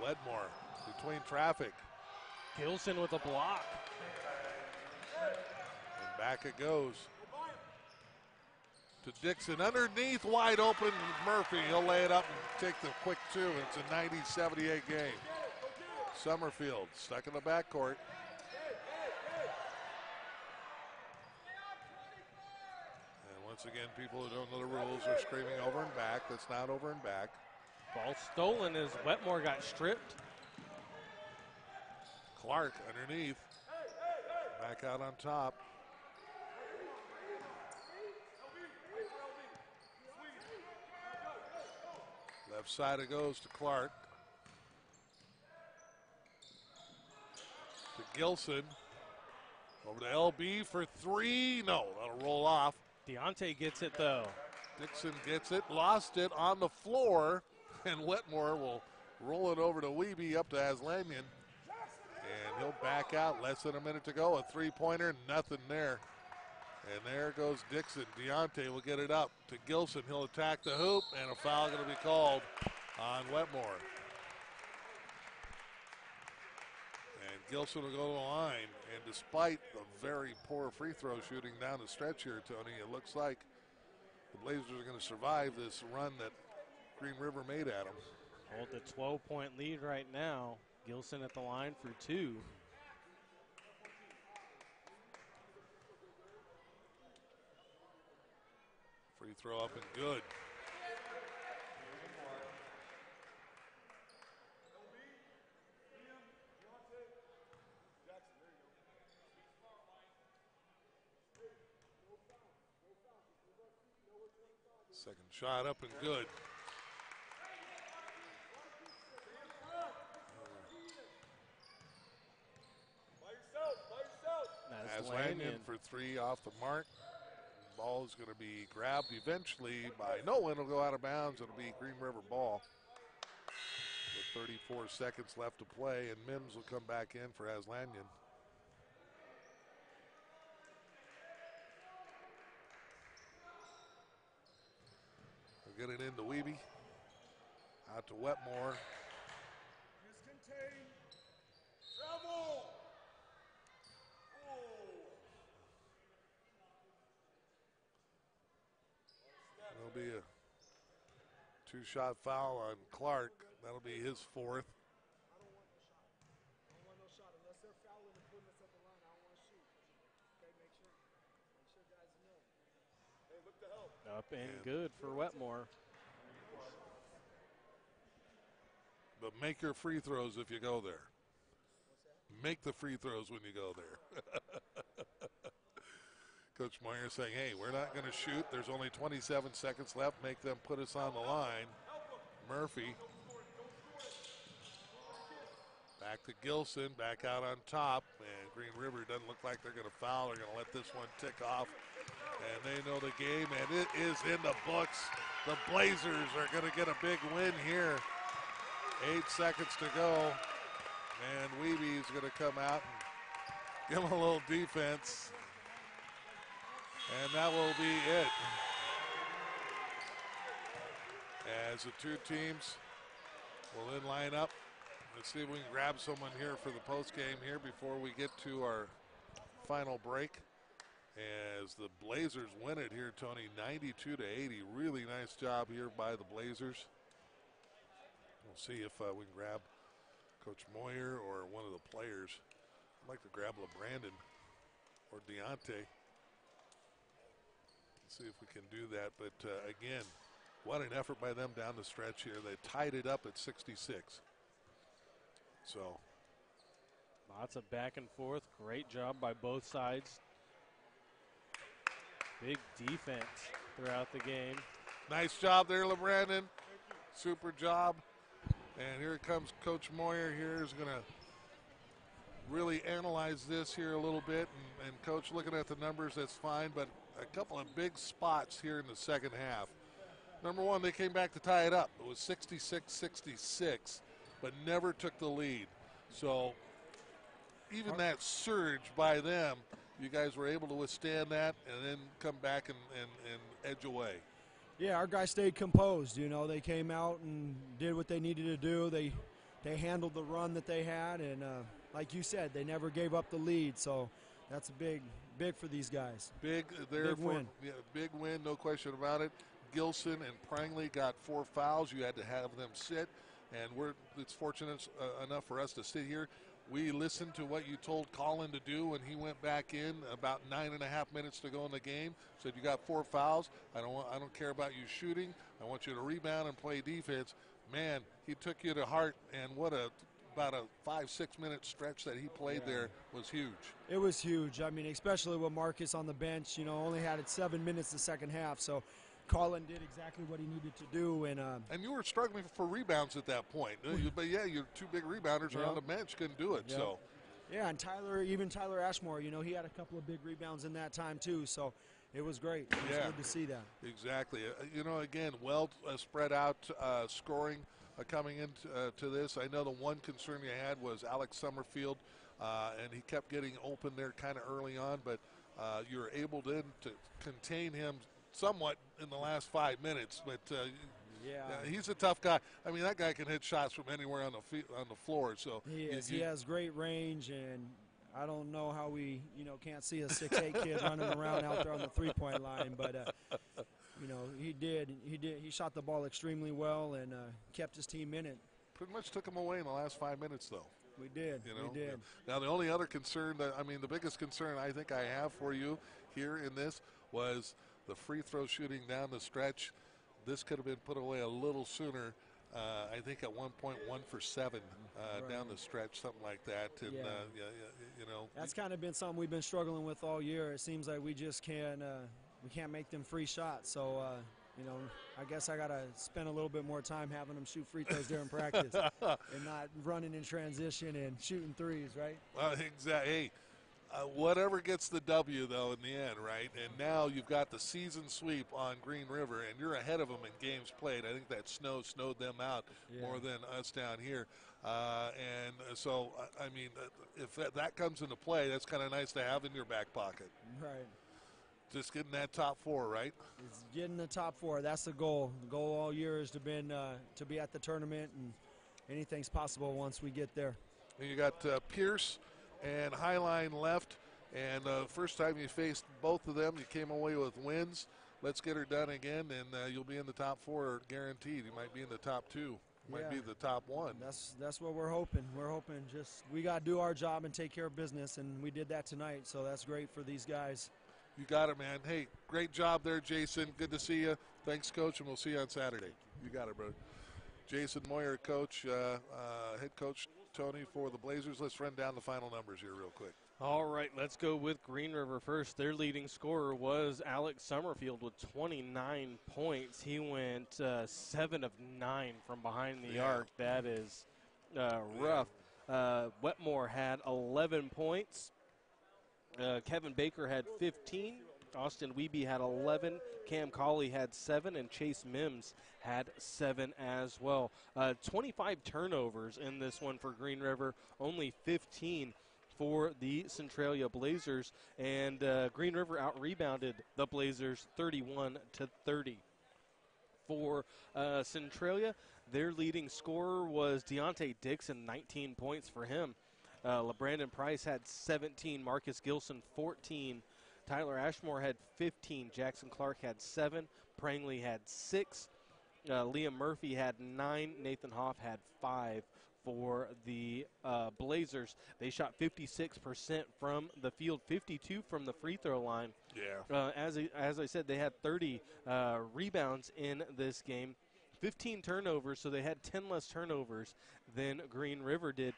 Wedmore between traffic. Gilson with a block. And back it goes to Dixon. Underneath, wide open, Murphy. He'll lay it up and take the quick 2. It's a 90-78 game. Summerfield stuck in the backcourt. Once again, people who don't know the rules are screaming over and back. That's not over and back. Ball stolen as Wetmore got stripped. Clark underneath. Back out on top. Left side it goes to Clark. To Gilson. Over to LB for 3. No, that'll roll off. Deontay gets it, though. Dixon gets it, lost it on the floor, and Wetmore will roll it over to Wiebe up to Aslanyan. And he'll back out, less than a minute to go. A three-pointer, nothing there. And there goes Dixon. Deontay will get it up to Gilson. He'll attack the hoop, and a foul going to be called on Wetmore. And Gilson will go to the line. And despite the very poor free throw shooting down the stretch here, Tony, it looks like the Blazers are going to survive this run that Green River made at them. Hold the 12-point lead right now. Gilson at the line for 2. Free throw up and good. Second shot up and good. Aslanyan for 3 off the mark. Ball is going to be grabbed eventually by Nolan. Will go out of bounds. It'll be Green River ball. With 34 seconds left to play, and Mims will come back in for Aslanyan. We'll get it into Wiebe. Out to Wetmore. Travel! There'll be a Two-shot foul on Clark. That'll be his fourth. Up and good for Wetmore. But make your free throws if you go there. Make the free throws when you go there. Coach Moyer saying, hey, we're not going to shoot. There's only 27 seconds left. Make them put us on the line. Murphy. Back to Gilson, back out on top. And Green River doesn't look like they're going to foul. They're going to let this one tick off. And they know the game, and it is in the books. The Blazers are going to get a big win here. 8 seconds to go. And Weeby's going to come out and give them a little defense. And that will be it. As the two teams will then line up. Let's see if we can grab someone here for the post game here before we get to our final break. As the Blazers win it here, Tony, 92-80. Really nice job here by the Blazers. We'll see if we can grab Coach Moyer or one of the players. I'd like to grab LeBrandon or Deontay. See if we can do that. But again, what an effort by them down the stretch here. They tied it up at 66. So lots of back and forth. Great job by both sides. Big defense throughout the game. Nice job there, LeBrandon. Super job. And here comes Coach Moyer here is going to really analyze this here a little bit. And Coach, looking at the numbers, that's fine. But a couple of big spots here in the second half. Number one, they came back to tie it up. It was 66-66, but never took the lead. So even that surge by them, you guys were able to withstand that and then come back and edge away. Yeah, our guys stayed composed. You know, they came out and did what they needed to do. They handled the run that they had, and like you said, they never gave up the lead. So that's big for these guys. Big there. Big win. Yeah, big win, no question about it. Gilson and Prangley got 4 fouls. You had to have them sit, and it's fortunate enough for us to sit here. We listened to what you told Colin to do when he went back in about 9.5 minutes to go in the game. Said you got 4 fouls. I don't care about you shooting. I want you to rebound and play defense. Man, he took you to heart, and about a 5-6 minute stretch that he played there was huge. It was huge. I mean, especially with Marcus on the bench. You know, only had it 7 minutes the second half. So Colin did exactly what he needed to do, and you were struggling for rebounds at that point. But yeah, your 2 big rebounders are on the bench, couldn't do it. Yep. So yeah, and Tyler Ashmore, you know, he had a couple of big rebounds in that time too. So it was great. It was good to see that. Exactly. You know, again, well spread out scoring coming into this. I know the one concern you had was Alex Summerfield, and he kept getting open there kind of early on, but you were able to contain him somewhat in the last 5 minutes, but he's a tough guy. I mean, that guy can hit shots from anywhere on the floor. So he has great range, and I don't know how we can't see a 6'8" kid running around out there on the 3-point line, but he shot the ball extremely well and kept his team in it. Pretty much took him away in the last 5 minutes, though. We did. We did. Now the only other concern the biggest concern I think I have for you here in this was the free throw shooting down the stretch. This could have been put away a little sooner. I think at one point 1 for 7 down the stretch, something like that. And that's kind of been something we've been struggling with all year. It seems like we just can't make them free shots. So I guess I gotta spend a little bit more time having them shoot free throws during practice and not running in transition and shooting threes, right? Well, exactly. Hey, whatever gets the W, though, in the end, right? And now you've got the season sweep on Green River, and you're ahead of them in games played. I think that snowed them out more than us down here. And so, I mean, if that comes into play, that's kind of nice to have in your back pocket. Right. Just getting that top 4, right? It's getting the top 4. That's the goal. The goal all year is to be at the tournament, and anything's possible once we get there. And you got Pierce and Highline left, and first time you faced both of them, you came away with wins. let's get her done again, and you'll be in the top 4 guaranteed. You might be in the top 2. Might be the top 1. That's what we're hoping. We're hoping just we got to do our job and take care of business, and we did that tonight, so that's great for these guys. You got it, man. Hey, great job there, Jason. Good to see you. Thanks, Coach, and we'll see you on Saturday. You got it, brother. Jason Moyer, Coach, head coach Tony for the Blazers. Let's run down the final numbers here real quick. All right, let's go with Green River first. Their leading scorer was Alex Summerfield with 29 points. He went 7 of 9 from behind the arc. That is rough. Wetmore had 11 points. Kevin Baker had 15. Austin Wiebe had 11. Cam Colley had 7. And Chase Mims had 7 as well. 25 turnovers in this one for Green River, only 15 for the Centralia Blazers, and Green River out-rebounded the Blazers 31-30. For Centralia, their leading scorer was Deontay Dixon, 19 points for him. LeBrandon Price had 17, Marcus Gilson 14, Tyler Ashmore had 15, Jackson Clark had 7, Prangley had 6, Liam Murphy had 9, Nathan Hoff had 5. For the Blazers, they shot 56% from the field, 52 from the free throw line. Yeah. As I said, they had 30 rebounds in this game, 15 turnovers, so they had 10 less turnovers than Green River did.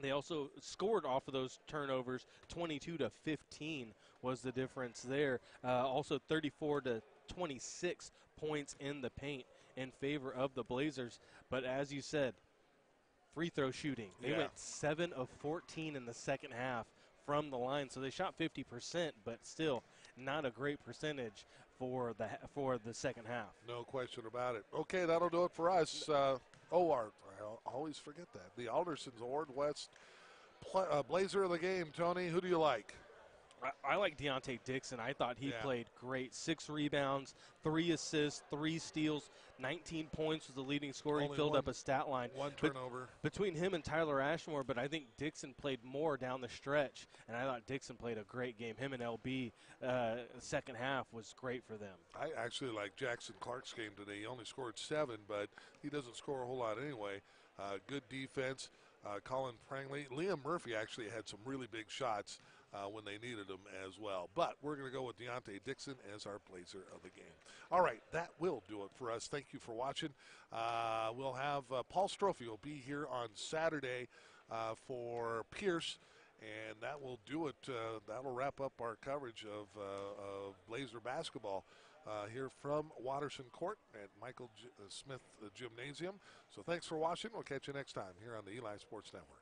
They also scored off of those turnovers. 22-15 was the difference there. Also 34-26 points in the paint in favor of the Blazers. But as you said, free throw shooting. They went 7 of 14 in the second half from the line, so they shot 50%, but still not a great percentage for the second half. No question about it. Okay, that'll do it for us. I always forget that. The Alderson's Award West Blazer of the game. Tony, who do you like? I like Deontay Dixon. I thought he played great. 6 rebounds, 3 assists, 3 steals, 19 points was the leading scorer. He filled up a stat line. 1 turnover. Between him and Tyler Ashmore, but I think Dixon played more down the stretch, and I thought Dixon played a great game. Him and LB, second half was great for them. I actually like Jackson Clark's game today. He only scored 7, but he doesn't score a whole lot anyway. Good defense. Colin Prangley. Liam Murphy actually had some really big shots when they needed them as well. But we're going to go with Deontay Dixon as our Blazer of the game. All right, that will do it for us. Thank you for watching. We'll have Paul Strophe will be here on Saturday for Pierce, and that will do it. That'll wrap up our coverage of Blazer basketball here from Watterson Court at Michael Smith Gymnasium. So thanks for watching. We'll catch you next time here on the Eli Sports Network.